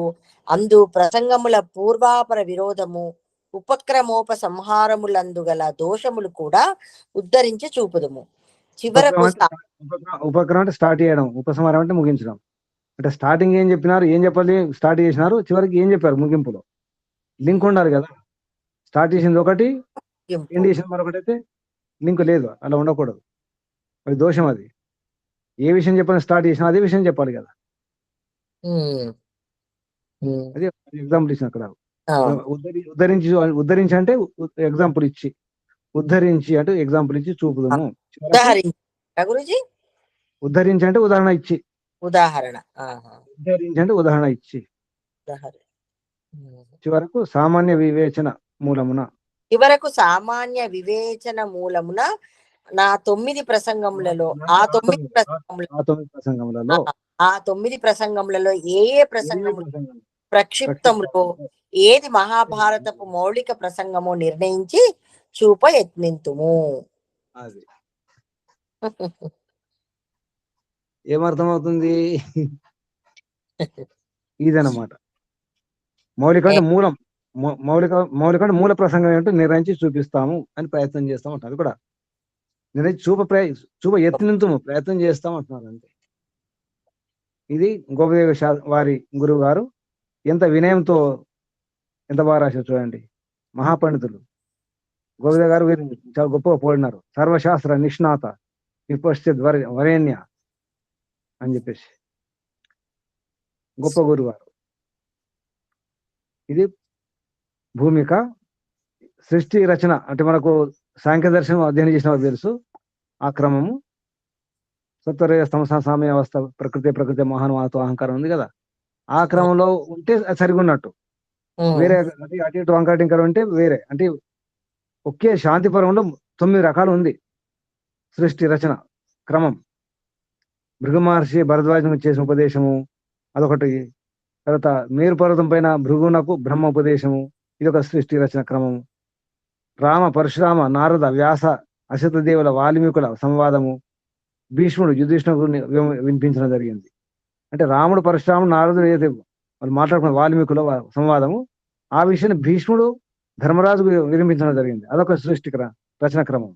అందు ప్రసంగముల పూర్వాపర విరోధము ఉపక్రమోపసంహారములందుగల దోషములు కూడా ఉద్ధరించి చూపుదుము. చివరకు ఉపక్రమం అంటే స్టార్ట్ చేయడం, ఉపసంహారం అంటే ముగించడం. అంటే స్టార్టింగ్ ఏం చెప్పినారు, ఏం చెప్పాలి, స్టార్ట్ చేసినారు, చివరికి ఏం చెప్పారు ముగింపులో. లింక్ ఉండాలి కదా. స్టార్ట్ చేసింది ఒకటి, ఎండ్ చేసింది మరొకటి అయితే లింక్ లేదు. అలా ఉండకూడదు, అది దోషం. అది ఏ విషయం చెప్పాలి స్టార్ట్ చేసినా అదే విషయం చెప్పాలి కదా. అదే ఎగ్జాంపుల్ ఇచ్చిన అక్కడ. ఉద్ధరించి అంటే ఎగ్జాంపుల్ ఇచ్చి, ఉద్ధరించి అంటే ఎగ్జాంపుల్ ఇచ్చి చూపుదాము. ఉద్ధరించి అంటే ఉదాహరణ ఇచ్చి, ఉద్ధరించి అంటే ఉదాహరణ ఇచ్చి, చివరకు సామాన్య వివేచన మూలమున నా 9 ప్రసంగములలో ఆ 9 ప్రసంగములలో ఏ ప్రసంగములు ప్రక్షిప్తములో ఏది మహాభారతపు మౌలిక ప్రసంగము నిర్ణయించి చూప యత్నింతుము. ఏమర్థమవుతుంది? ఇదన్నమాట. మౌలిక అంటే మూలం, మౌలిక అంటే మూల ప్రసంగం ఏంటో నిర్ణయించి చూపిస్తాము అని ప్రయత్నం చేస్తాం అంటారు. అది కూడా నిర్ణయించి చూప యత్నింతుము, ప్రయత్నం చేస్తాం అంటున్నారు అంతే. ఇది గోపదేవ వారి గురువు గారు ఎంత వినయంతో ఎంత బాగా రాశారు చూడండి. మహాపండితులు గోపదేవ గారు వీరిని చాలా గొప్పగా పోడినారు. సర్వశాస్త్ర నిష్ణాత విపశ్చిత్ వరేణ్య అని చెప్పేసి గొప్ప గురువారు. ఇది భూమిక. సృష్టి రచన అంటే మనకు సాంఖ్య దర్శనం అధ్యయనం చేసిన తెలుసు. ఆ క్రమము సత్వరజ తమస సామ్య అవస్థ, ప్రకృతి మహానుమాతో అహంకారం ఉంది కదా. ఆ క్రమంలో ఉంటే సరిగా ఉన్నట్టు. వేరే అటు ఇటు వంకటింకరం ఉంటే వేరే. అంటే ఒకే శాంతి పర్వంలో 9 రకాలు ఉంది సృష్టి రచన క్రమం. భృగు మహర్షి భరద్వాజునికి చేసిన ఉపదేశము అదొకటి. తర్వాత మేరు పర్వతం పైన భృగునకు బ్రహ్మ ఉపదేశము, ఇది ఒక సృష్టి రచన క్రమము. రామ పరశురామ నారద వ్యాస అశతదేవుల వాల్మీకుల సంవాదము, భీష్ముడు యుధిష్ఠిరుడు వినిపించడం జరిగింది. అంటే రాముడు పరశురాముడు నారదుడు ఏదైతే వాళ్ళు మాట్లాడుకున్న వాల్మీకుల సంవాదము, ఆ విషయాన్ని భీష్ముడు ధర్మరాజుకు వినిపించడం జరిగింది. అదొక సృష్టి రచన క్రమం.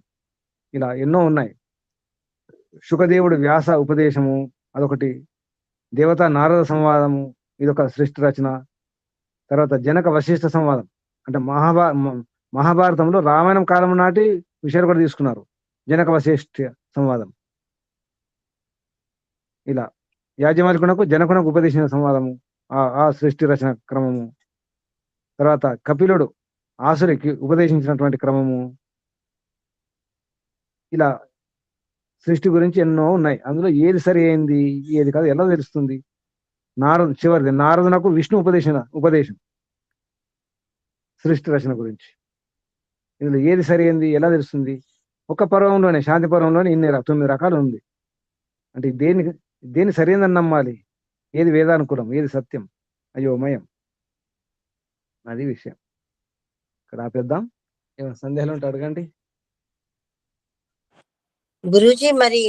ఇలా ఎన్నో ఉన్నాయి. శుకదేవుడు వ్యాస ఉపదేశము అదొకటి. దేవతా నారద సంవాదము ఇదొక సృష్టి రచన. తర్వాత జనక వశిష్ఠ సంవాదం, అంటే మహాభారతంలో రామాయణం కాలం నాటి విషయాలు కూడా తీసుకున్నారు. జనక వశిష్ఠ సంవాదం. ఇలా యాజమాన్యకునకు జనకునకు ఉపదేశించిన సంవాదము, ఆ సృష్టి రచన క్రమము. తర్వాత కపిలుడు ఆసురికి ఉపదేశించినటువంటి క్రమము. ఇలా సృష్టి గురించి ఎన్నో ఉన్నాయి. అందులో ఏది సరి అయింది ఏది కాదు ఎలా తెలుస్తుంది? చివరిది నారదునకు విష్ణు ఉపదేశం సృష్టి రచన గురించి. ఇందులో ఏది సరి అయింది ఎలా తెలుస్తుంది? ఒక పర్వంలోనే, శాంతి పర్వంలోనే 9 రకాలు ఉంది. అంటే దేని సరైనదని నమ్మాలి? ఏది వేదానుకూలం, ఏది సత్యం, అయోమయం, అది విషయం. ఇక్కడ ఆపేద్దాం. ఏమైనా సందేహాలు ఉంటే అడగండి. గురూజీ మరి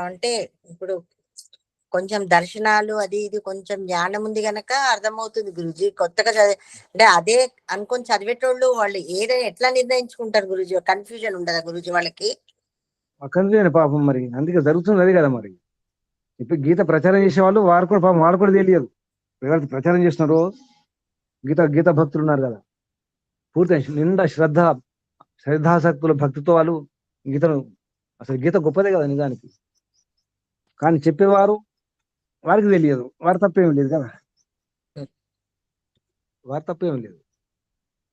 అంటే ఇప్పుడు కొంచెం దర్శనాలు అది ఇది కొంచెం జ్ఞానం ఉంది గనక అర్థమవుతుంది గురూజీ. కొత్తగా అంటే అదే అనుకొని చదివేటోళ్ళు వాళ్ళు ఏదైనా ఎట్లా నిర్ణయించుకుంటారు గురూజీ? కన్ఫ్యూజన్ ఉండదా గురూజీ వాళ్ళకి? అక్కడ పాపం మరి అందుకే జరుగుతుంది అది కదా. మరి ఇప్పుడు గీత ప్రచారం చేసే వాళ్ళు వారు కూడా పాపం వాళ్ళు కూడా తెలియదు. ఎవరైతే ప్రచారం చేస్తున్నారో గీత భక్తులు ఉన్నారు కదా, పూర్తి నిండా శ్రద్ధాసక్తుల భక్తితో వాళ్ళు గీతను, అసలు గీత గొప్పదే కదా నిజానికి. కానీ చెప్పేవారు వారికి తెలియదు. వారి తప్పేం లేదు కదా, వారి తప్పేం లేదు.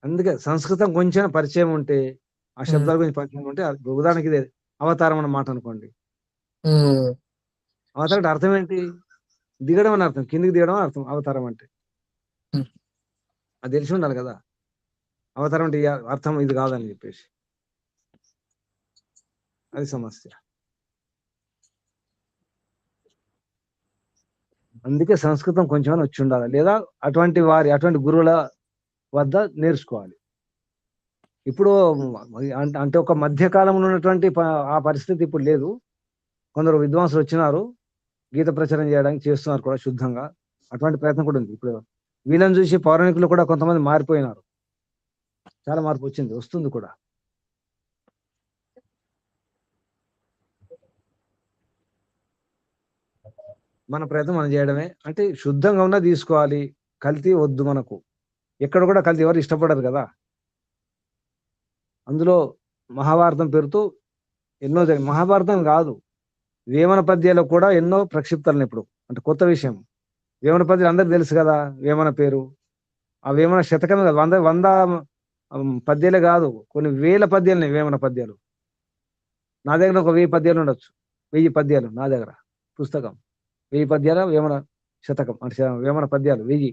అందుకే సంస్కృతం కొంచెం పరిచయం ఉంటే, ఆ శబ్దాల గురించి పరిచయం ఉంటే, ఉదాహరణకి ఇదే అవతారం అన్న మాట అనుకోండి. అవతారం అర్థం ఏంటి? దిగడం అని అర్థం, కిందికి దిగడం అని అర్థం అవతారం అంటే. అది తెలిసి ఉండాలి కదా, అవతారం అంటే అర్థం ఇది కాదని చెప్పేసి. అది సమస్య. అందుకే సంస్కృతం కొంచెం వచ్చి ఉండాలి, లేదా అటువంటి గురువుల వద్ద నేర్చుకోవాలి. ఇప్పుడు అంటే ఒక మధ్యకాలంలో ఉన్నటువంటి ఆ పరిస్థితి ఇప్పుడు లేదు. కొందరు విద్వాంసులు వచ్చినారు, గీత ప్రచారం చేయడానికి చేస్తున్నారు కూడా శుద్ధంగా. అటువంటి ప్రయత్నం కూడా ఉంది. ఇప్పుడు వీళ్ళని చూసి పౌరాణికులు కూడా కొంతమంది మారిపోయినారు. చాలా మార్పు వస్తుంది కూడా. మన ప్రయత్నం మనం చేయడమే. అంటే శుద్ధంగా ఉన్నా తీసుకోవాలి, కల్తీ వద్దు మనకు. ఎక్కడ కూడా కల్తీ ఎవరు ఇష్టపడరు కదా. అందులో మహాభారతం పేరుతో ఎన్నో మహాభారతం కాదు, వేమన పద్యాలు కూడా ఎన్నో ప్రక్షిప్తాలను ఇప్పుడు. అంటే కొత్త విషయం. వేమన పద్యాలు అందరికి తెలుసు కదా, వేమన పేరు. ఆ వేమన శతకమే కాదు, 100 పద్యాలే కాదు, కొన్ని వేల పద్యాలు వేమన పద్యాలు. నా దగ్గర ఒక 1000 పద్యాలు ఉండొచ్చు. 1000 పద్యాలు నా దగ్గర పుస్తకం. 1000 పద్యాల వేమన శతకం, అంటే వేమన పద్యాలు 1000.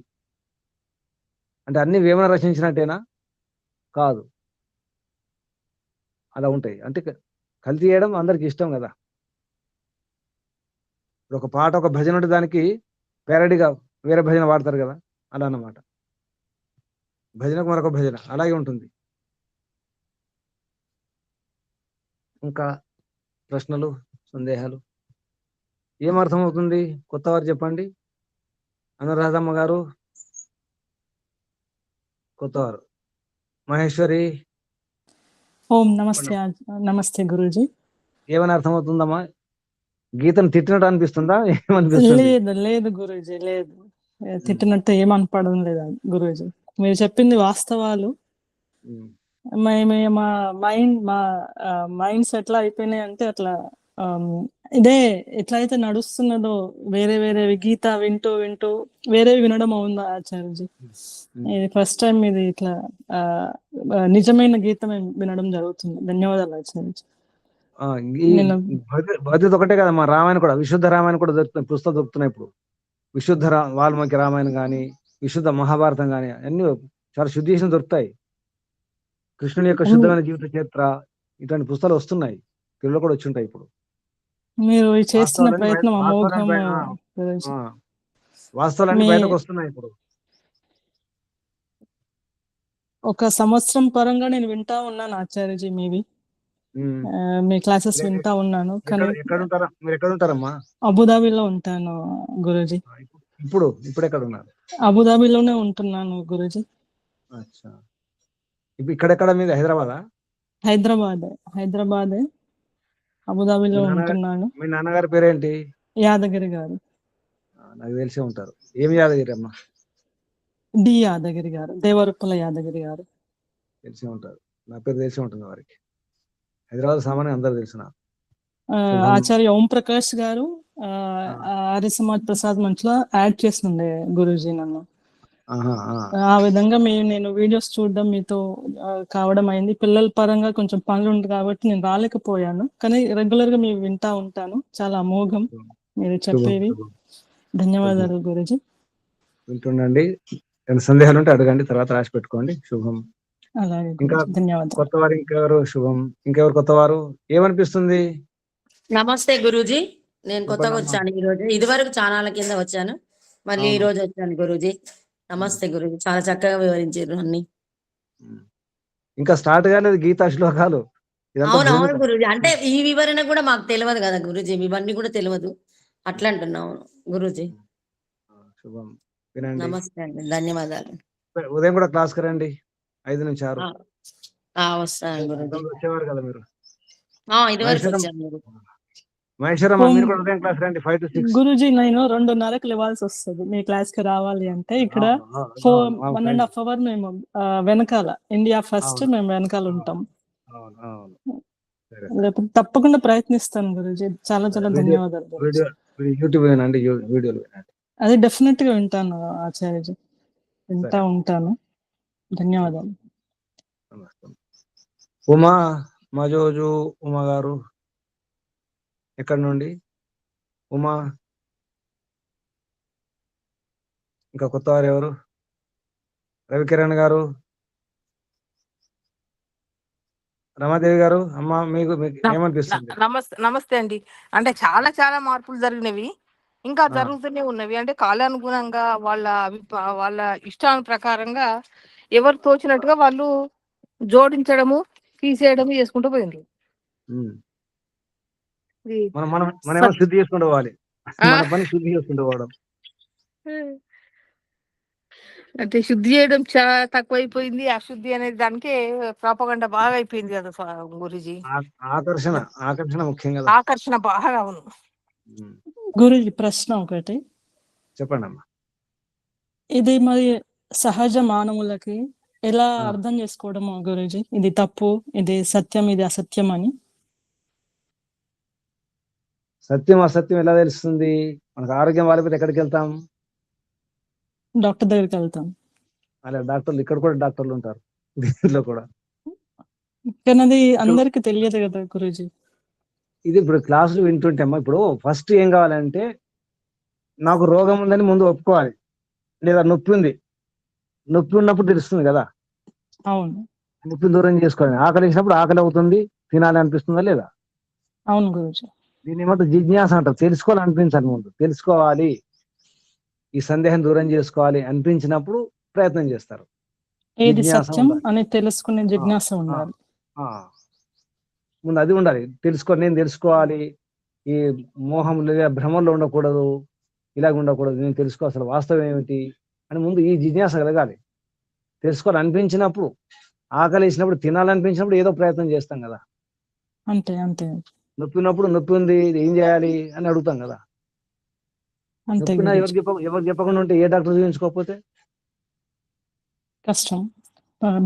అంటే అన్ని వేమన రచించినట్టేనా? కాదు, అలా ఉంటాయి. అంటే కల్తీ చేయడం అందరికి ఇష్టం కదా. ఇప్పుడు ఒక పాట, ఒక భజన ఉంటే దానికి పేరడిగా వేరే భజన వాడతారు కదా, అలా అన్నమాట. భజనకు మరొక భజన అలాగే ఉంటుంది. ఇంకా ప్రశ్నలు, సందేహాలు? ఏమర్థం అవుతుంది? కొత్తవారు చెప్పండి. అనురాధమ్మ గారు కొత్తవారు. మహేశ్వరి. ఓం నమస్తే. నమస్తే గురూజీ. ఏమని అర్థమవుతుందమ్మా? గీతను తిట్టినట్టు అనిపిస్తుందా? ఏమనిపిస్తుంది? లేదు గురూజీ, లేదు, తిట్టినట్టు ఏమనపడడం లేదా గురూజీ. మీరు చెప్పింది వాస్తవాలు. మా మైండ్స్ ఎట్లా అయిపోయినాయి అంటే అట్లా ఇదే ఎట్లయితే నడుస్తున్నదో వేరే గీత వింటూ వేరేవి వినడం అవుందా ఆచార్యజీ? ఇది ఫస్ట్ టైం ఇది ఇట్లా నిజమైన గీతం వినడం జరుగుతుంది. ధన్యవాదాలు ఆచార్యజీ. భగవద్గీత ఒకటే కదా మా రామాయణం కూడా, విశుద్ధ రామాయణం కూడా దొరుకుతుంది, పుస్తకాలు దొరుకుతున్నాయి ఇప్పుడు. విశుద్ధ వాల్మీకి రామాయణం కానీ, విశుద్ధ మహాభారతం కానీ అన్ని చాలా శుద్ధి చేసిన దొరుకుతాయి. కృష్ణుని యొక్క శుద్ధమైన జీవిత చరిత్ర, ఇటువంటి పుస్తకాలు వస్తున్నాయి, తెలుగులో కూడా వచ్చి ఉంటాయి ఇప్పుడు. మీరు చేస్తున్న ప్రయత్నం అమోఘం. వాస్తవాలన్నీ బయటకు వస్తున్నాయి ఇప్పుడు. ఒక సంవత్సరం పరంగా నేను వింటా ఉన్నాను ఆచార్యజీ మీవి, మీ క్లాసెస్ వింటా ఉన్నాను. కానీ మీరు ఎక్కడ ఉంటారమ్మా? అబుదాబిలో ఉంటాను గురూజీ. ఇప్పుడు ఎక్కడ ఉన్నారు? అబుదాబిలోనే ఉంటున్నాను గురూజీ. ఇక్కడెక్కడ మీద? హైదరాబాదే అబుదాబిలో ఉంటున్నాను. మీ నాన్నగారి పేరేంటి? యాదగిరి గారు. నాకు తెలిసే ఉంటారు. ఏం యాదగిరి అమ్మా? డి యాదగిరి గారు, దేవరపుల యాదగిరి గారు. తెలిసి ఉంటారు, నా పేరు తెలిసి ఉంటుంది వారికి. హైదరాబాద్ సామాన్య అందరు తెలిసిన ఆచార్య ఓం ప్రకాష్ గారు ఆర్య సమాజ్ ప్రసాద్ మంచిలో యాడ్ చేస్తుండే గురూజీ నన్ను. ఆ విధంగా నేను వీడియోస్ చూడడం మీతో కావడం అయింది. పిల్లల పరంగా కొంచెం పనులు ఉంది కాబట్టి నేను రాలేకపోయాను, కానీ రెగ్యులర్ గా మీరు వింటా ఉంటాను. చాలా అమోఘం మీరు చెప్పేవి. ధన్యవాదాలు గురూజీ. వింటుండండి, ఏమైనా సందేహాలు ఉంటే అడగండి, తర్వాత రాసి పెట్టుకోండి. శుభం. అలాగే ఇంకా ధన్యవాదాలు. కొత్త వారు ఇంకెవరు? శుభం. ఇంకెవరు కొత్త వారు? ఏమనిపిస్తుంది? నమస్తే గురూజీ, నేను కొత్తగా వచ్చాను ఈ రోజు. ఇదివరకు ఛానల్ కింద వచ్చాను, మళ్ళీ ఈ రోజు వచ్చాను గురూజీ. నమస్తే గురూజీ, చాలా చక్కగా వివరించారు అన్ని. ఇంకా స్టార్ట్ కాలేదు గీతా శ్లోకాలు. అవునవును గురూజీ, అంటే ఈ వివరణ కూడా మాకు తెలియదు కదా గురూజీ, ఇవన్నీ కూడా తెలియదు, అట్లా అంటున్నాము గురూజీ. శుభం. వినండి. నమస్తే అండి, ధన్యవాదాలు. ఉదయం కూడా క్లాస్ కరండి, 5 నుంచి 6. వస్తాను గురూజీ. వచ్చేవారు కదా మీరు. ఇదివరకు వచ్చాను. మహేశ్వరమ్మ, మీరు కూడా ఉదయం క్లాస్ రండి, 5 to 6. గురూజీ, నేను 2:30కి లేవాల్సి వస్తుంది మీ క్లాస్ కి రావాలి అంటే. ఇక్కడ 1.5 hour మేము వెనకాల, ఇండియా ఫస్ట్ మేము వెనకాల ఉంటాం. రేపు తప్పకుండా ప్రయత్నిస్తాను గురూజీ. చాలా చాలా ధన్యవాదాలు. యూట్యూబ్ వినండి, వీడియోలు వినండి. అది డెఫినెట్ గా వింటాను ఆచార్యజీ, వింటా ఉంటాను. ధన్యవాదాలు. ఉమా మజోజు ఉమా గారు ఎక్కడి నుండి? ఉమా. ఇంకా కొత్త వారు ఎవరు? రవికిరణ్ గారు, రమాదేవి గారు. అమ్మ, మీకు ఏమనిపిస్తుంది? నమస్తే అండి. అంటే చాలా చాలా మార్పులు జరిగినవి, ఇంకా జరుగుతూనే ఉన్నవి. అంటే కాలానుగుణంగా వాళ్ళ ఇష్టాల ప్రకారంగా ఎవరు తోచినట్టుగా వాళ్ళు జోడించడము, తీసేయడము చేసుకుంటూ పోయింది. మనం శుద్ధి చేసుకుంటూ పోవాలి, మన పని శుద్ధి చేసుకుంటూ పోవడం. అంటే శుద్ధి చేయడం చాలా తక్కువైపోయింది, అశుద్ధి అనేది దానికి ప్రాపగండ బాగా అయిపోయింది కదా గురూజీ. ఆకర్షణ ముఖ్యం కదా, ఆకర్షణ బాగా. అవును గురూజీ, ప్రశ్న ఒకటి చెప్పండి అమ్మా. ఇది మరి సహజ మానవులకి ఎలా అర్థం చేసుకోవడం గురూజీ? ఇది తప్పు, ఇది సత్యం, ఇది అసత్యం అని. సత్యం అసత్యం ఎలా తెలుస్తుంది? మనకు ఆరోగ్యం వాళ్ళపోతే ఎక్కడికి వెళ్తాం? డాక్టర్ దగ్గరికి వెళ్తాం. అలా డాక్టర్లు, ఇక్కడ కూడా డాక్టర్లు ఉంటారు దీంట్లో కూడా. కానీ అది అందరికి తెలియదు కదా గురూజీ. ఇది ఇప్పుడు క్లాసులు వింటుంటే అమ్మా, ఇప్పుడు ఫస్ట్ ఏం కావాలంటే, నాకు రోగం ఉందని ముందు ఒప్పుకోవాలి, లేదా నొప్పి ఉంది, నొప్పి ఉన్నప్పుడు తెలుస్తుంది కదా. అవును, నొప్పిని దూరం చేసుకోవాలి. ఆకలి వేసినప్పుడు ఆకలి అవుతుంది, తినాలి అనిపిస్తుందా లేదా? అవును గురూజీ. దీన్ని ఏమంటారు? జిజ్ఞాస అంటారు. తెలుసుకోవాలి అనిపించాలి, ముందు తెలుసుకోవాలి, ఈ సందేహం దూరం చేసుకోవాలి అనిపించినప్పుడు ప్రయత్నం చేస్తారు. ఏది సత్యం అని తెలుసుకునే జిజ్ఞాస ఉండాలి. ముందు అది ఉండాలి, నేను తెలుసుకోవాలి, ఈ మోహం లేదా భ్రమంలో ఉండకూడదు, ఇలాగ ఉండకూడదు, నేను తెలుసుకో అసలు వాస్తవం ఏమిటి అని ముందు ఈ జిజ్ఞాస కలగాలి. తెలుసుకోవాలి అనిపించినప్పుడు, ఆకలి వేసినప్పుడు, తినాలనిపించినప్పుడు ఏదో ప్రయత్నం చేస్తాం కదా. అంతే అంతే. నొప్పినప్పుడు నొప్పి ఉంది, ఏం చేయాలి అని అడుగుతాం కదా. నొప్పినా ఎవరు చెప్పకుండా ఉంటే ఏ డాక్టర్ చూపించుకోకపోతే కష్టం,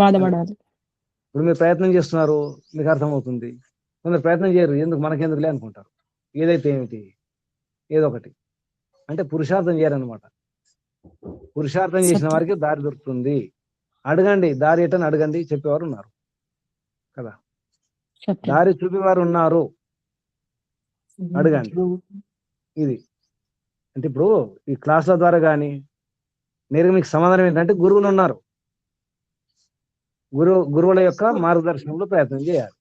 బాధపడాలి. ఇప్పుడు మీరు ప్రయత్నం చేస్తున్నారు, మీకు అర్థమవుతుంది. కొందరు ప్రయత్నం చేయరు, ఎందుకు మనకెందుకులే అనుకుంటారు. ఏదైతే ఏమిటి, ఏదో ఒకటి అంటే పురుషార్థం చేయరనమాట. పురుషార్థం చేసిన వారికి దారి దొరుకుతుంది. అడగండి, దారి ఎటని అడగండి, చెప్పేవారు ఉన్నారు కదా, దారి చూపేవారు ఉన్నారు, అడగండి. ఇది అంటే ఇప్పుడు ఈ క్లాసుల ద్వారా కానీ నేరుగా మీకు సమాధానం ఏంటంటే, గురువులు ఉన్నారు, గురువుల యొక్క మార్గదర్శనంలో ప్రయత్నం చేయాలి.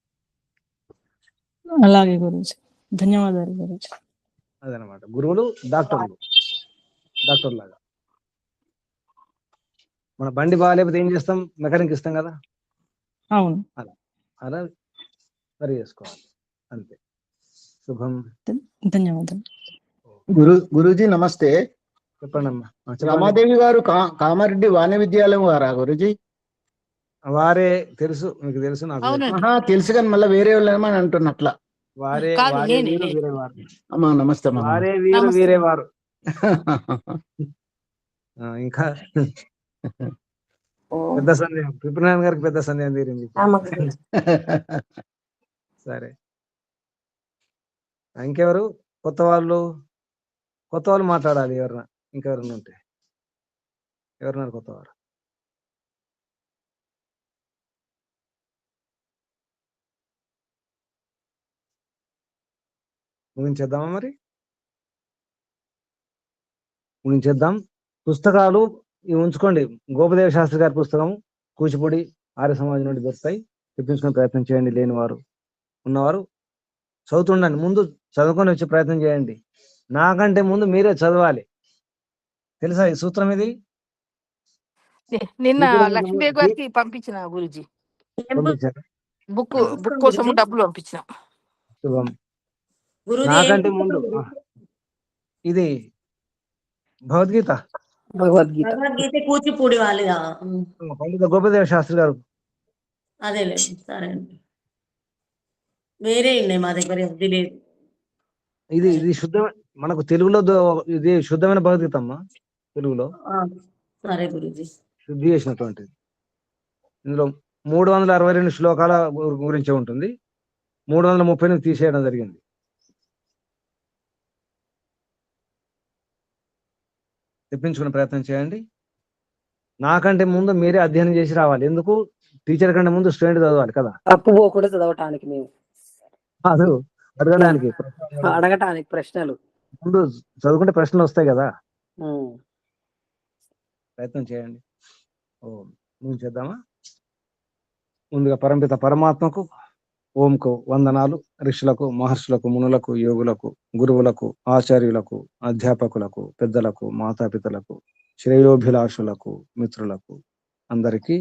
అలాగే గురించి ధన్యవాదాలు గురించి. అదనమాట, గురువులు డాక్టర్ లాగా. మన బండి బాగాలేకపోతే ఏం చేస్తాం? మెకానిక్ ఇస్తాం కదా. అవును, అలా సరి చేసుకోవాలి, అంతే. శుభం. ధన్యవాదాలు. గురూజీ నమస్తే. చెప్పండి అమ్మా. రమాదేవి గారు కామారెడ్డి వాణి విద్యాలయం వారా గురూజీ? వారే, తెలుసు, మీకు తెలుసు, నాకు తెలుసు, కానీ మళ్ళీ వేరే వాళ్ళని అంటున్నట్ల. వారే వీరే వారు. అమ్మా నమస్తే. వారే వీరు వీరే వారు. ఇంకా పెద్ద సందేహం పిపినారాయణ గారికి పెద్ద సందేహం తీరింది. సరే, ఇంకెవరు కొత్త వాళ్ళు మాట్లాడాలి. ఎవరన్నా ఇంకెవరన్నా ఉంటే ఎవరున్నారు కొత్త వారు? ముగించేద్దామా మరి? ముగించేద్దాం. పుస్తకాలు ఇవి ఉంచుకోండి. గోపదేవ శాస్త్రి గారి పుస్తకం కూచిపూడి ఆర్య సమాజం నుండి దొరుకుతాయి. తెప్పించుకునే ప్రయత్నం చేయండి. లేని వారు ఉన్నవారు చదువుతుండండి. ముందు చదువుకొని వచ్చే ప్రయత్నం చేయండి. నాకంటే ముందు మీరే చదవాలి. తెలుసా ఈ సూత్రం? ఇది నిన్న లక్ష్మీదేవి గారికి పంపించిన గురుజీ పంపించారు. బుక్ కోసం డబ్బులు పంపించిన. శుభం. గురుజీ నాకంటే ముందు ఇది భగవద్గీత భగవద్గీత కూచిపూడి వాళ్ళుగా. పండిత గోపదేవ శాస్త్రి గారు. అదేలే, సరే అండి. వేరే ఉన్నాయి మా దగ్గర, ఇది లేదు. ఇది శుద్ధమైన మనకు తెలుగులో ఇది శుద్ధమైన భగవద్గీత అమ్మా. తెలుగులో సరే గురుజీ. శుద్ధి చేసినటువంటిది. ఇందులో 362 శ్లోకాల గురించి ఉంటుంది. 330 తీసేయడం జరిగింది. తెప్పించుకునే ప్రయత్నం చేయండి. నాకంటే ముందు మీరే అధ్యయనం చేసి రావాలి. ఎందుకు? టీచర్ కంటే ముందు స్టూడెంట్ చదవాలి కదా. తప్పు పోకుండా చదవటానికి, మేము అది అడగడానికి అడగటానికి ప్రశ్నలు ముందు చదువుకుంటే ప్రశ్నలు వస్తాయి కదా. ప్రయత్నం చేయండి. మేము చేద్దామా? ముందుగా పరంపిత పరమాత్మకు ఓంకు వందనాలు. ఋషులకు, మహర్షులకు, మునులకు, యోగులకు, గురువులకు, ఆచార్యులకు, అధ్యాపకులకు, పెద్దలకు, మాతాపితలకు, శ్రేయోభిలాషులకు, మిత్రులకు అందరికీ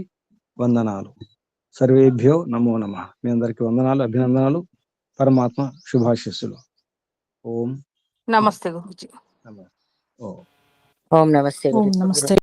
వందనాలు. సర్వేభ్యో నమో నమః. మీ అందరికీ వందనాలు, అభినందనాలు, పరమాత్మ శుభాశిస్సులు. ఓం నమస్తే గురుజీ. నమస్తే. ఓం ఓం నమస్తే. ఓం నమస్తే.